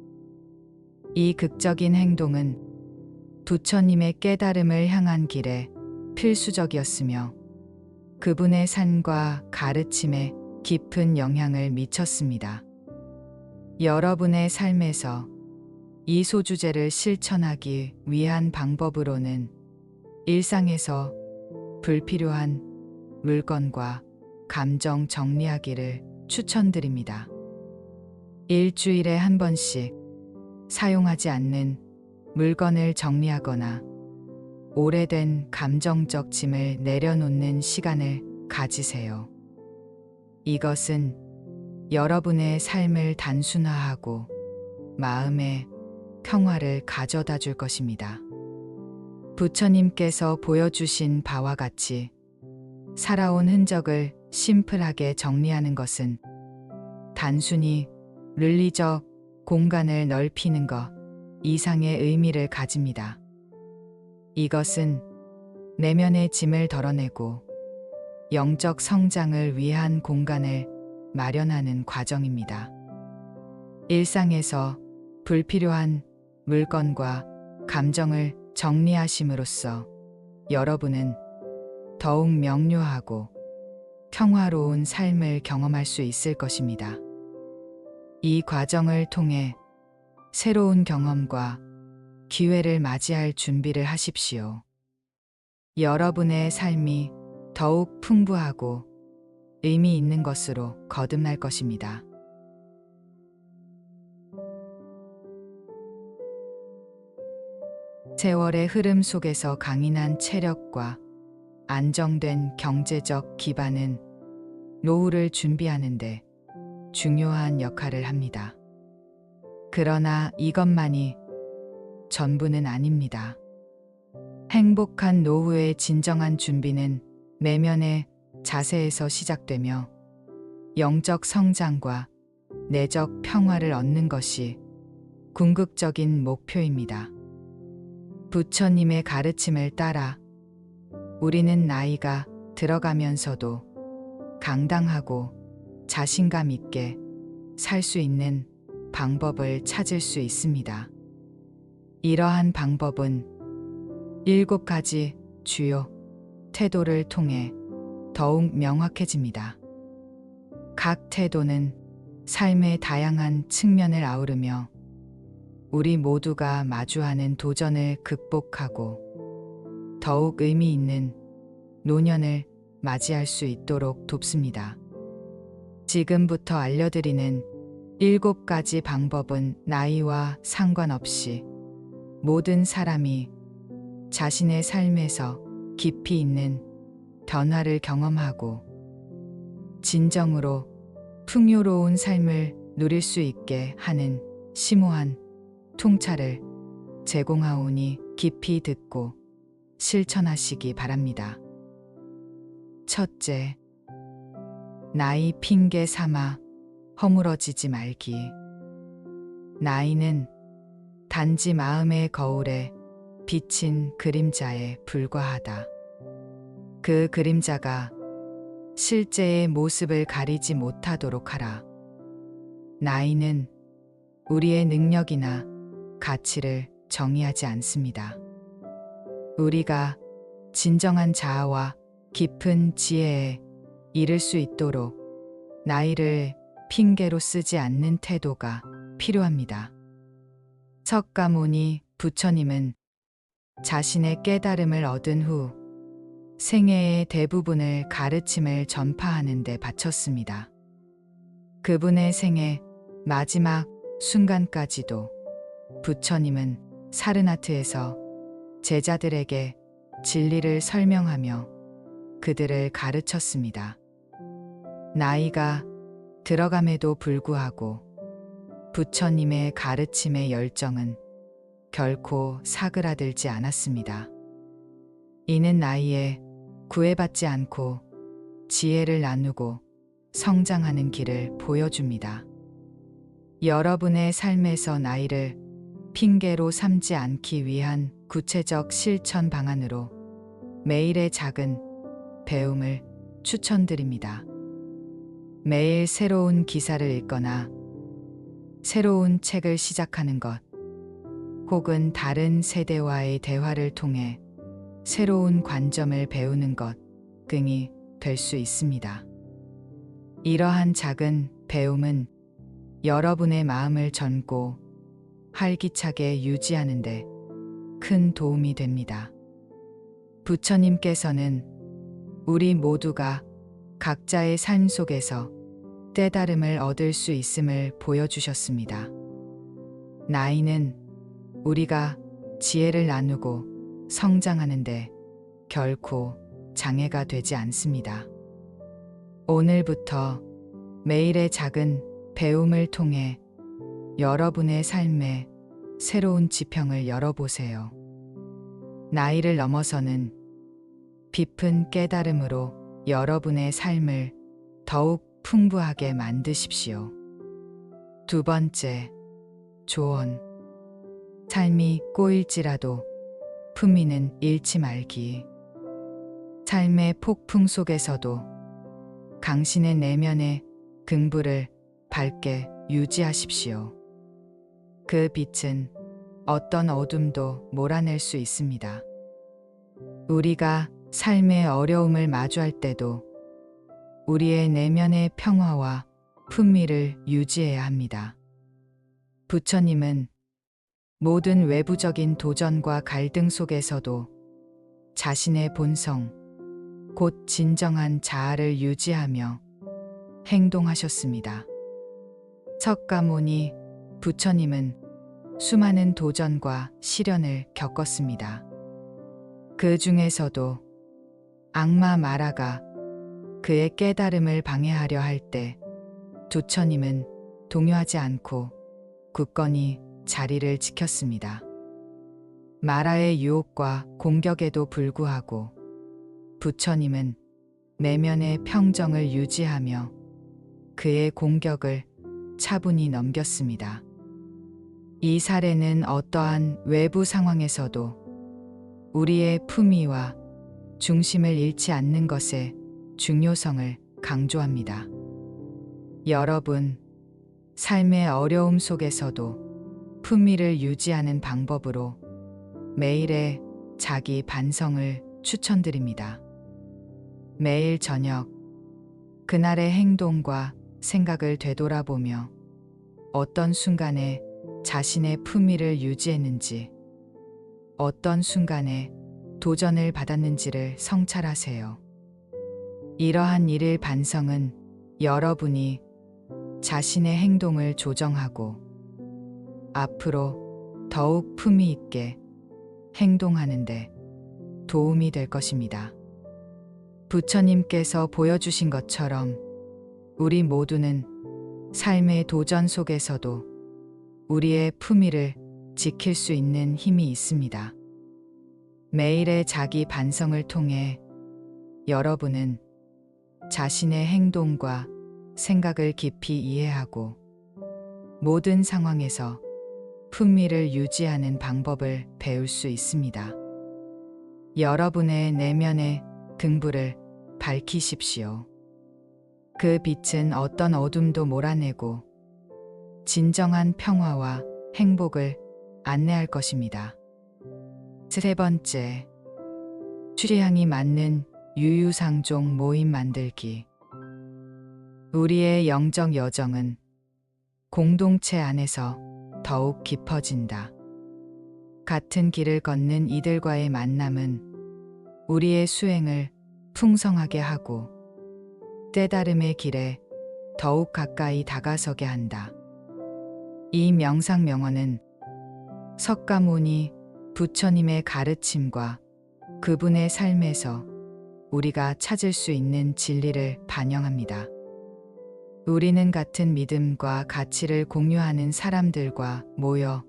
이 극적인 행동은 부처님의 깨달음을 향한 길에 필수적이었으며 그분의 삶과 가르침에 깊은 영향을 미쳤습니다. 여러분의 삶에서 이 소주제를 실천하기 위한 방법으로는 일상에서 불필요한 물건과 감정 정리하기를 추천드립니다. 일주일에 한 번씩 사용하지 않는 물건을 정리하거나 오래된 감정적 짐을 내려놓는 시간을 가지세요. 이것은 여러분의 삶을 단순화하고 마음의 평화를 가져다 줄 것입니다. 부처님께서 보여주신 바와 같이 살아온 흔적을 심플하게 정리하는 것은 단순히 윤리적 공간을 넓히는 것 이상의 의미를 가집니다. 이것은 내면의 짐을 덜어내고 영적 성장을 위한 공간을 마련하는 과정입니다. 일상에서 불필요한 물건과 감정을 정리하심으로써 여러분은 더욱 명료하고 평화로운 삶을 경험할 수 있을 것입니다. 이 과정을 통해 새로운 경험과 기회를 맞이할 준비를 하십시오. 여러분의 삶이 더욱 풍부하고 의미 있는 것으로 거듭날 것입니다. 세월의 흐름 속에서 강인한 체력과 안정된 경제적 기반은 노후를 준비하는데 중요한 역할을 합니다. 그러나 이것만이 전부는 아닙니다. 행복한 노후의 진정한 준비는 내면의 자세에서 시작되며 영적 성장과 내적 평화를 얻는 것이 궁극적인 목표입니다. 부처님의 가르침을 따라 우리는 나이가 들어가면서도 강당하고 자신감 있게 살 수 있는 방법을 찾을 수 있습니다. 이러한 방법은 7가지 주요 태도를 통해 더욱 명확해집니다. 각 태도는 삶의 다양한 측면을 아우르며 우리 모두가 마주하는 도전을 극복하고 더욱 의미 있는 노년을 맞이할 수 있도록 돕습니다. 지금부터 알려드리는 7가지 방법은 나이와 상관없이 모든 사람이 자신의 삶에서 깊이 있는 변화를 경험하고 진정으로 풍요로운 삶을 누릴 수 있게 하는 심오한 통찰을 제공하오니 깊이 듣고 실천하시기 바랍니다. 첫째, 나이 핑계 삼아 허물어지지 말기. 나이는 단지 마음의 거울에 비친 그림자에 불과하다. 그 그림자가 실제의 모습을 가리지 못하도록 하라. 나이는 우리의 능력이나 가치를 정의하지 않습니다. 우리가 진정한 자아와 깊은 지혜에 이를 수 있도록 나이를 핑계로 쓰지 않는 태도가 필요합니다. 석가모니 부처님은 자신의 깨달음을 얻은 후 생애의 대부분을 가르침을 전파하는 데 바쳤습니다. 그분의 생애 마지막 순간까지도 부처님은 사르나트에서 제자들에게 진리를 설명하며 그들을 가르쳤습니다. 나이가 들어감에도 불구하고 부처님의 가르침의 열정은 결코 사그라들지 않았습니다. 이는 나이에 구애받지 않고 지혜를 나누고 성장하는 길을 보여줍니다. 여러분의 삶에서 나이를 핑계로 삼지 않기 위한 구체적 실천 방안으로 매일의 작은 배움을 추천드립니다. 매일 새로운 기사를 읽거나 새로운 책을 시작하는 것, 혹은 다른 세대와의 대화를 통해 새로운 관점을 배우는 것 등이 될 수 있습니다. 이러한 작은 배움은 여러분의 마음을 젊고 활기차게 유지하는 데 큰 도움이 됩니다. 부처님께서는 우리 모두가 각자의 삶 속에서 깨달음을 얻을 수 있음을 보여주셨습니다. 나이는 우리가 지혜를 나누고 성장하는데 결코 장애가 되지 않습니다. 오늘부터 매일의 작은 배움을 통해 여러분의 삶에 새로운 지평을 열어보세요. 나이를 넘어서는 깊은 깨달음으로 여러분의 삶을 더욱 풍부하게 만드십시오. 두 번째, 조언. 삶이 꼬일지라도 품위는 잃지 말기. 삶의 폭풍 속에서도 당신의 내면의 긍부를 밝게 유지하십시오. 그 빛은 어떤 어둠도 몰아낼 수 있습니다. 우리가 삶의 어려움을 마주할 때도 우리의 내면의 평화와 품위를 유지해야 합니다. 부처님은 모든 외부적인 도전과 갈등 속에서도 자신의 본성, 곧 진정한 자아를 유지하며 행동하셨습니다. 석가모니 부처님은 수많은 도전과 시련을 겪었습니다. 그 중에서도 악마 마라가 그의 깨달음을 방해하려 할 때 부처님은 동요하지 않고 굳건히 자리를 지켰습니다. 마라의 유혹과 공격에도 불구하고 부처님은 내면의 평정을 유지하며 그의 공격을 차분히 넘겼습니다. 이 사례는 어떠한 외부 상황에서도 우리의 품위와 중심을 잃지 않는 것의 중요성을 강조합니다. 여러분, 삶의 어려움 속에서도 품위를 유지하는 방법으로 매일의 자기 반성을 추천드립니다. 매일 저녁, 그날의 행동과 생각을 되돌아보며 어떤 순간에 자신의 품위를 유지했는지, 어떤 순간에 도전을 받았는지를 성찰하세요. 이러한 일일 반성은 여러분이 자신의 행동을 조정하고 앞으로 더욱 품위 있게 행동하는데 도움이 될 것입니다. 부처님께서 보여주신 것처럼 우리 모두는 삶의 도전 속에서도 우리의 품위를 지킬 수 있는 힘이 있습니다. 매일의 자기 반성을 통해 여러분은 자신의 행동과 생각을 깊이 이해하고 모든 상황에서 품위를 유지하는 방법을 배울 수 있습니다. 여러분의 내면의 등불을 밝히십시오. 그 빛은 어떤 어둠도 몰아내고 진정한 평화와 행복을 안내할 것입니다. 세 번째, 취향이 맞는 유유상종 모임 만들기. 우리의 영적 여정은 공동체 안에서 더욱 깊어진다. 같은 길을 걷는 이들과의 만남은 우리의 수행을 풍성하게 하고 깨달음의 길에 더욱 가까이 다가서게 한다. 이 명상 명언은 석가모니 부처님의 가르침과 그분의 삶에서 우리가 찾을 수 있는 진리를 반영합니다. 우리는 같은 믿음과 가치를 공유하는 사람들과 모여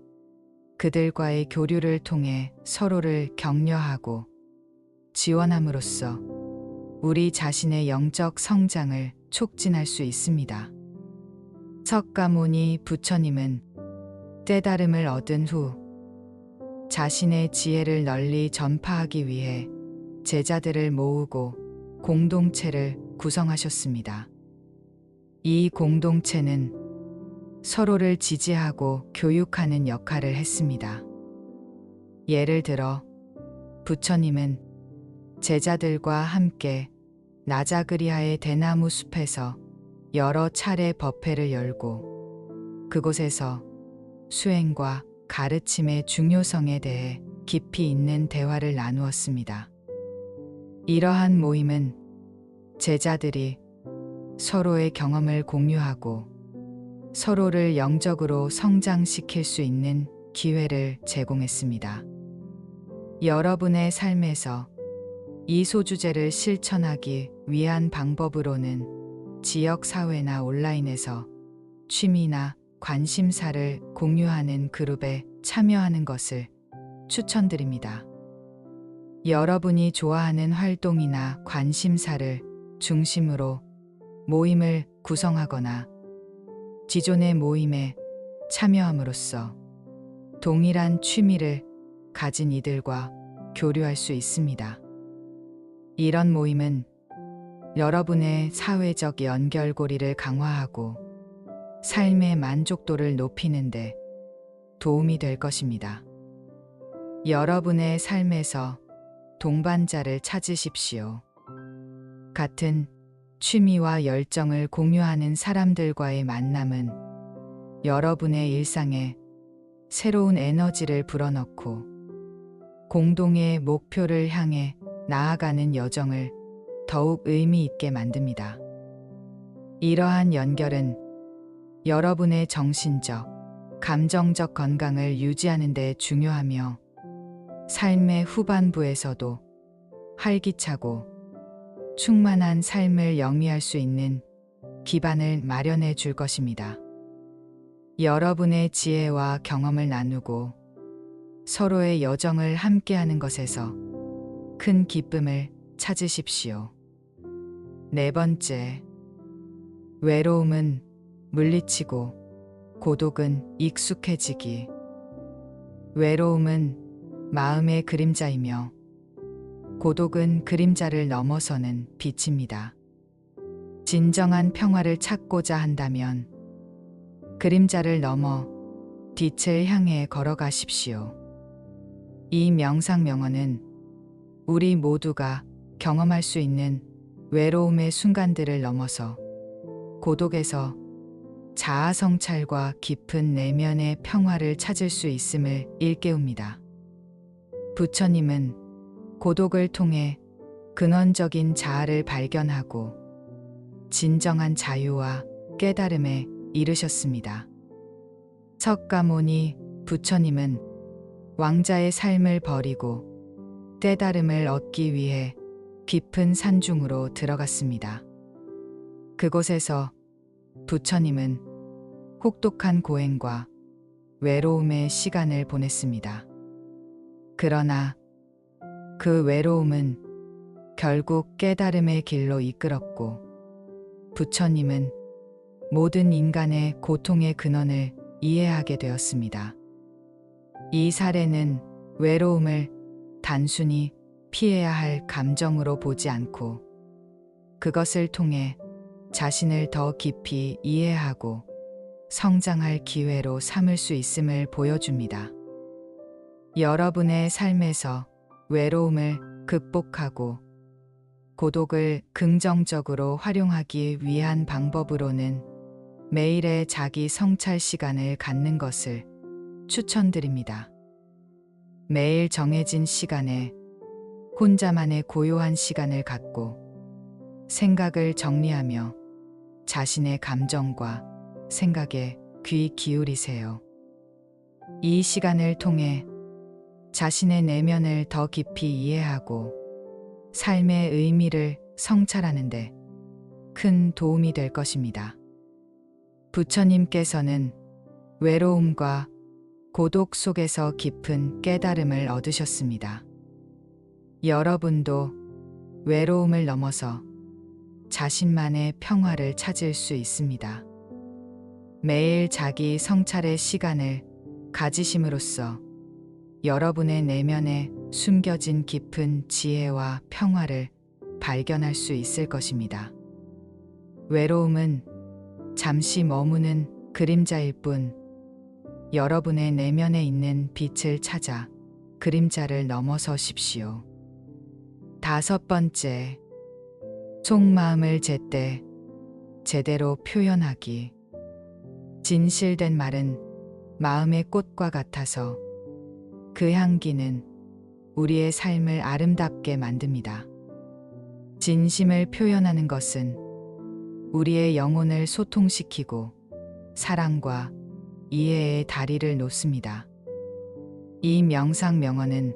그들과의 교류를 통해 서로를 격려하고 지원함으로써 우리 자신의 영적 성장을 촉진할 수 있습니다. 석가모니 부처님은 깨달음을 얻은 후 자신의 지혜를 널리 전파하기 위해 제자들을 모으고 공동체를 구성하셨습니다. 이 공동체는 서로를 지지하고 교육하는 역할을 했습니다. 예를 들어 부처님은 제자들과 함께 나자그리아의 대나무 숲에서 여러 차례 법회를 열고 그곳에서 수행과 가르침의 중요성에 대해 깊이 있는 대화를 나누었습니다. 이러한 모임은 제자들이 서로의 경험을 공유하고 서로를 영적으로 성장시킬 수 있는 기회를 제공했습니다. 여러분의 삶에서 이 소주제를 실천하기 위한 방법으로는 지역사회나 온라인에서 취미나 관심사를 공유하는 그룹에 참여하는 것을 추천드립니다. 여러분이 좋아하는 활동이나 관심사를 중심으로 모임을 구성하거나 기존의 모임에 참여함으로써 동일한 취미를 가진 이들과 교류할 수 있습니다. 이런 모임은 여러분의 사회적 연결고리를 강화하고 삶의 만족도를 높이는 데 도움이 될 것입니다. 여러분의 삶에서 동반자를 찾으십시오. 같은 취미와 열정을 공유하는 사람들과의 만남은 여러분의 일상에 새로운 에너지를 불어넣고 공동의 목표를 향해 나아가는 여정을 더욱 의미 있게 만듭니다. 이러한 연결은 여러분의 정신적, 감정적 건강을 유지하는 데 중요하며 삶의 후반부에서도 활기차고 충만한 삶을 영위할 수 있는 기반을 마련해 줄 것입니다. 여러분의 지혜와 경험을 나누고 서로의 여정을 함께하는 것에서 큰 기쁨을 찾으십시오. 네 번째, 외로움은 물리치고 고독은 익숙해지기. 외로움은 마음의 그림자이며 고독은 그림자를 넘어서는 빛입니다. 진정한 평화를 찾고자 한다면 그림자를 넘어 빛을 향해 걸어가십시오. 이 명상 명언은 우리 모두가 경험할 수 있는 외로움의 순간들을 넘어서 고독에서 자아 성찰과 깊은 내면의 평화를 찾을 수 있음을 일깨웁니다. 부처님은 고독을 통해 근원적인 자아를 발견하고 진정한 자유와 깨달음에 이르셨습니다. 석가모니 부처님은 왕자의 삶을 버리고 깨달음을 얻기 위해 깊은 산중으로 들어갔습니다. 그곳에서 부처님은 혹독한 고행과 외로움의 시간을 보냈습니다. 그러나 그 외로움은 결국 깨달음의 길로 이끌었고 부처님은 모든 인간의 고통의 근원을 이해하게 되었습니다. 이 사례는 외로움을 단순히 피해야 할 감정으로 보지 않고 그것을 통해 자신을 더 깊이 이해하고 성장할 기회로 삼을 수 있음을 보여줍니다. 여러분의 삶에서 외로움을 극복하고 고독을 긍정적으로 활용하기 위한 방법으로는 매일의 자기 성찰 시간을 갖는 것을 추천드립니다. 매일 정해진 시간에 혼자만의 고요한 시간을 갖고 생각을 정리하며 자신의 감정과 생각에 귀 기울이세요. 이 시간을 통해 자신의 내면을 더 깊이 이해하고 삶의 의미를 성찰하는 데 큰 도움이 될 것입니다. 부처님께서는 외로움과 고독 속에서 깊은 깨달음을 얻으셨습니다. 여러분도 외로움을 넘어서 자신만의 평화를 찾을 수 있습니다. 매일 자기 성찰의 시간을 가지심으로써 여러분의 내면에 숨겨진 깊은 지혜와 평화를 발견할 수 있을 것입니다. 외로움은 잠시 머무는 그림자일 뿐 여러분의 내면에 있는 빛을 찾아 그림자를 넘어서십시오. 5번째, 속마음을 제때 제대로 표현하기. 진실된 말은 마음의 꽃과 같아서 그 향기는 우리의 삶을 아름답게 만듭니다. 진심을 표현하는 것은 우리의 영혼을 소통시키고 사랑과 이해의 다리를 놓습니다. 이 명상 명언은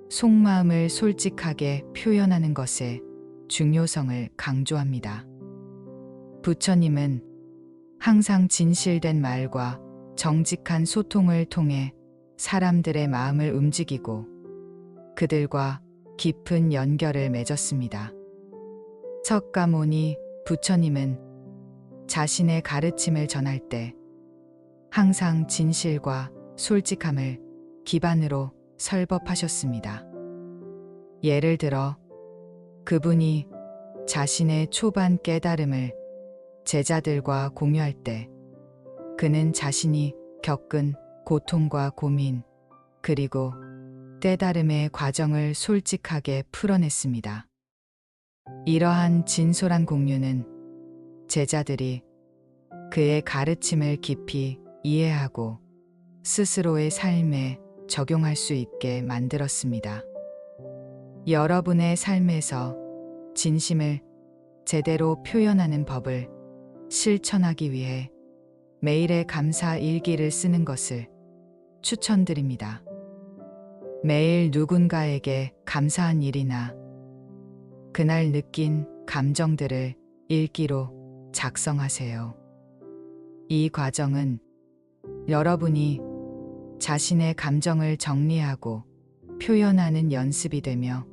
속마음을 솔직하게 표현하는 것의 중요성을 강조합니다. 부처님은 항상 진실된 말과 정직한 소통을 통해 사람들의 마음을 움직이고 그들과 깊은 연결을 맺었습니다. 석가모니 부처님은 자신의 가르침을 전할 때 항상 진실과 솔직함을 기반으로 설법하셨습니다. 예를 들어 그분이 자신의 초반 깨달음을 제자들과 공유할 때 그는 자신이 겪은 고통과 고민 그리고 깨달음의 과정을 솔직하게 풀어냈습니다. 이러한 진솔한 공유는 제자들이 그의 가르침을 깊이 이해하고 스스로의 삶에 적용할 수 있게 만들었습니다. 여러분의 삶에서 진심을 제대로 표현하는 법을 실천하기 위해 매일의 감사 일기를 쓰는 것을 추천드립니다. 매일 누군가에게 감사한 일이나 그날 느낀 감정들을 일기로 작성하세요. 이 과정은 여러분이 자신의 감정을 정리하고 표현하는 연습이 되며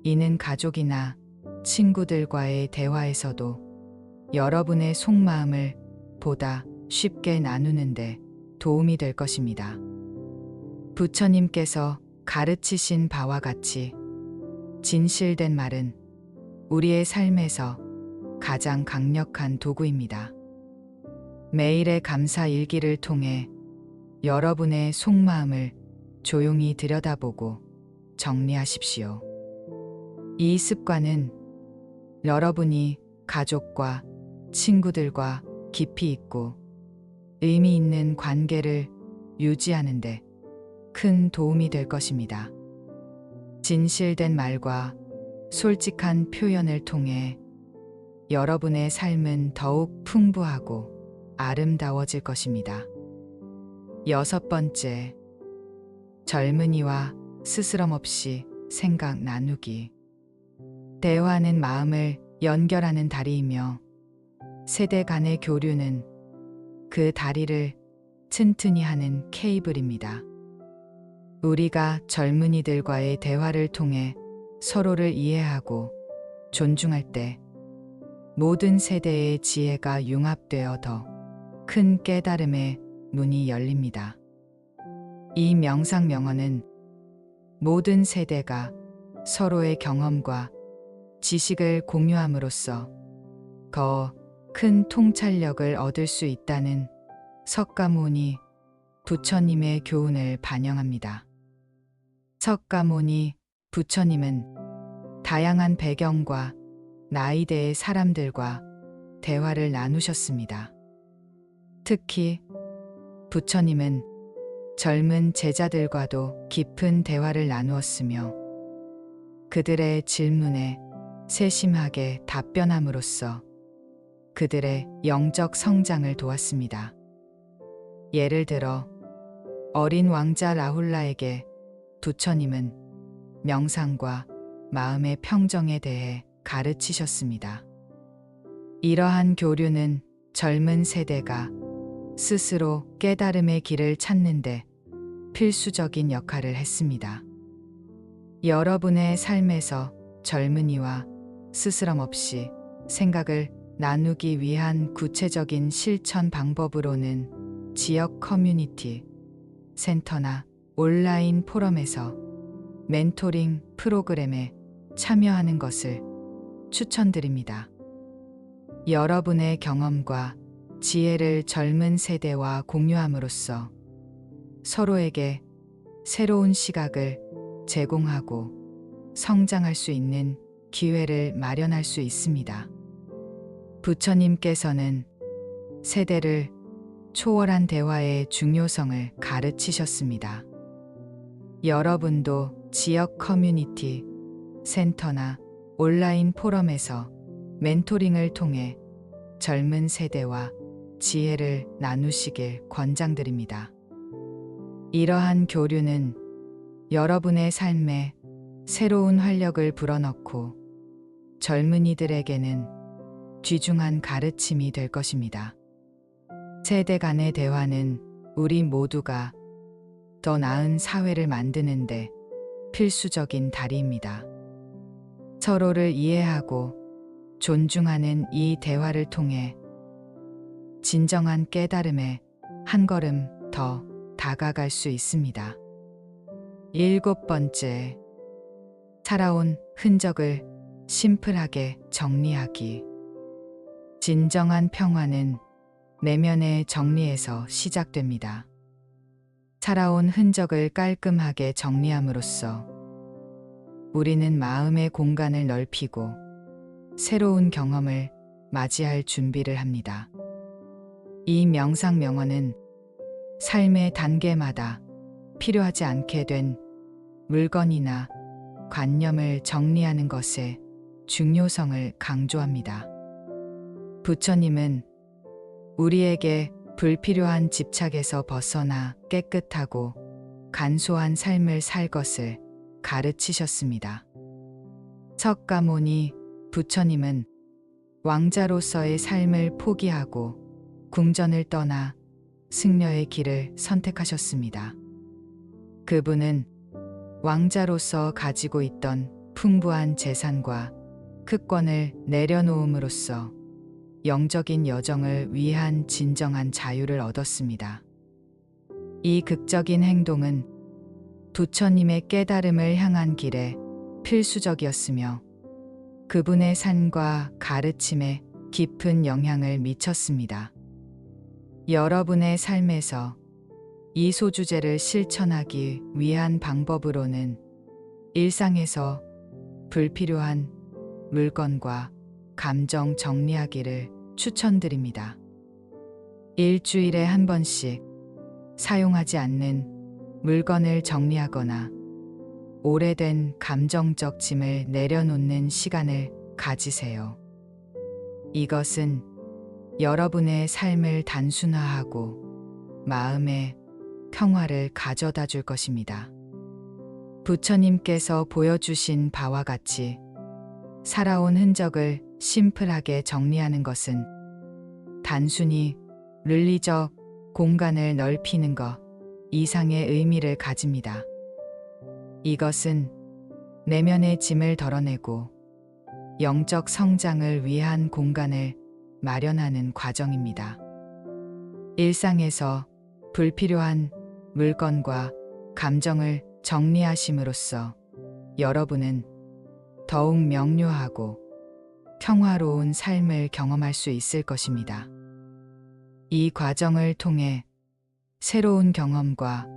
이는 가족이나 친구들과의 대화에서도 여러분의 속마음을 보다 쉽게 나누는데 도움이 될 것입니다. 부처님께서 가르치신 바와 같이 진실된 말은 우리의 삶에서 가장 강력한 도구입니다. 매일의 감사 일기를 통해 여러분의 속마음을 조용히 들여다보고 정리하십시오. 이 습관은 여러분이 가족과 친구들과 깊이 있고 의미 있는 관계를 유지하는데 큰 도움이 될 것입니다. 진실된 말과 솔직한 표현을 통해 여러분의 삶은 더욱 풍부하고 아름다워질 것입니다. 6번째, 젊은이와 스스럼 없이 생각 나누기. 대화는 마음을 연결하는 다리이며 세대 간의 교류는 그 다리를 튼튼히 하는 케이블입니다. 우리가 젊은이들과의 대화를 통해 서로를 이해하고 존중할 때 모든 세대의 지혜가 융합되어 더 큰 깨달음의 문이 열립니다. 이 명상 명언은 모든 세대가 서로의 경험과 지식을 공유함으로써 더 큰 통찰력을 얻을 수 있다는 석가모니 부처님의 교훈을 반영합니다. 석가모니 부처님은 다양한 배경과 나이대의 사람들과 대화를 나누셨습니다. 특히 부처님은 젊은 제자들과도 깊은 대화를 나누었으며 그들의 질문에 세심하게 답변함으로써 그들의 영적 성장을 도왔습니다. 예를 들어 어린 왕자 라훌라에게 부처님은 명상과 마음의 평정에 대해 가르치셨습니다. 이러한 교류는 젊은 세대가 스스로 깨달음의 길을 찾는데 필수적인 역할을 했습니다. 여러분의 삶에서 젊은이와 스스럼 없이 생각을 나누기 위한 구체적인 실천 방법으로는 지역 커뮤니티 센터나 온라인 포럼에서 멘토링 프로그램에 참여하는 것을 추천드립니다. 여러분의 경험과 지혜를 젊은 세대와 공유함으로써 서로에게 새로운 시각을 제공하고 성장할 수 있는 기회를 마련할 수 있습니다. 부처님께서는 세대를 초월한 대화의 중요성을 가르치셨습니다. 여러분도 지역 커뮤니티 센터나 온라인 포럼에서 멘토링을 통해 젊은 세대와 지혜를 나누시길 권장드립니다. 이러한 교류는 여러분의 삶에 새로운 활력을 불어넣고 젊은이들에게는 귀중한 가르침이 될 것입니다. 세대 간의 대화는 우리 모두가 더 나은 사회를 만드는데 필수적인 다리입니다. 서로를 이해하고 존중하는 이 대화를 통해 진정한 깨달음에 한 걸음 더 다가갈 수 있습니다. 7번째, 살아온 흔적을 심플하게 정리하기. 진정한 평화는 내면의 정리에서 시작됩니다. 살아온 흔적을 깔끔하게 정리함으로써 우리는 마음의 공간을 넓히고 새로운 경험을 맞이할 준비를 합니다. 이 명상 명언은 삶의 단계마다 필요하지 않게 된 물건이나 관념을 정리하는 것의 중요성을 강조합니다. 부처님은 우리에게 불필요한 집착에서 벗어나 깨끗하고 간소한 삶을 살 것을 가르치셨습니다. 석가모니 부처님은 왕자로서의 삶을 포기하고 궁전을 떠나 승려의 길을 선택하셨습니다. 그분은 왕자로서 가지고 있던 풍부한 재산과 특권을 내려놓음으로써 영적인 여정을 위한 진정한 자유를 얻었습니다. 이 극적인 행동은 부처님의 깨달음을 향한 길에 필수적이었으며 그분의 삶과 가르침에 깊은 영향을 미쳤습니다. 여러분의 삶에서 이 소주제를 실천하기 위한 방법으로는 일상에서 불필요한 물건과 감정 정리하기를 추천드립니다. 일주일에 한 번씩 사용하지 않는 물건을 정리하거나 오래된 감정적 짐을 내려놓는 시간을 가지세요. 이것은 여러분의 삶을 단순화하고 마음의 평화를 가져다 줄 것입니다. 부처님께서 보여주신 바와 같이 살아온 흔적을 심플하게 정리하는 것은 단순히 윤리적 공간을 넓히는 것 이상의 의미를 가집니다. 이것은 내면의 짐을 덜어내고 영적 성장을 위한 공간을 마련하는 과정입니다. 일상에서 불필요한 물건과 감정을 정리하심으로써 여러분은 더욱 명료하고 평화로운 삶을 경험할 수 있을 것입니다. 이 과정을 통해 새로운 경험과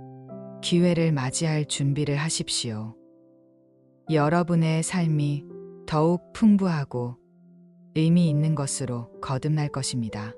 기회를 맞이할 준비를 하십시오. 여러분의 삶이 더욱 풍부하고 의미 있는 것으로 거듭날 것입니다.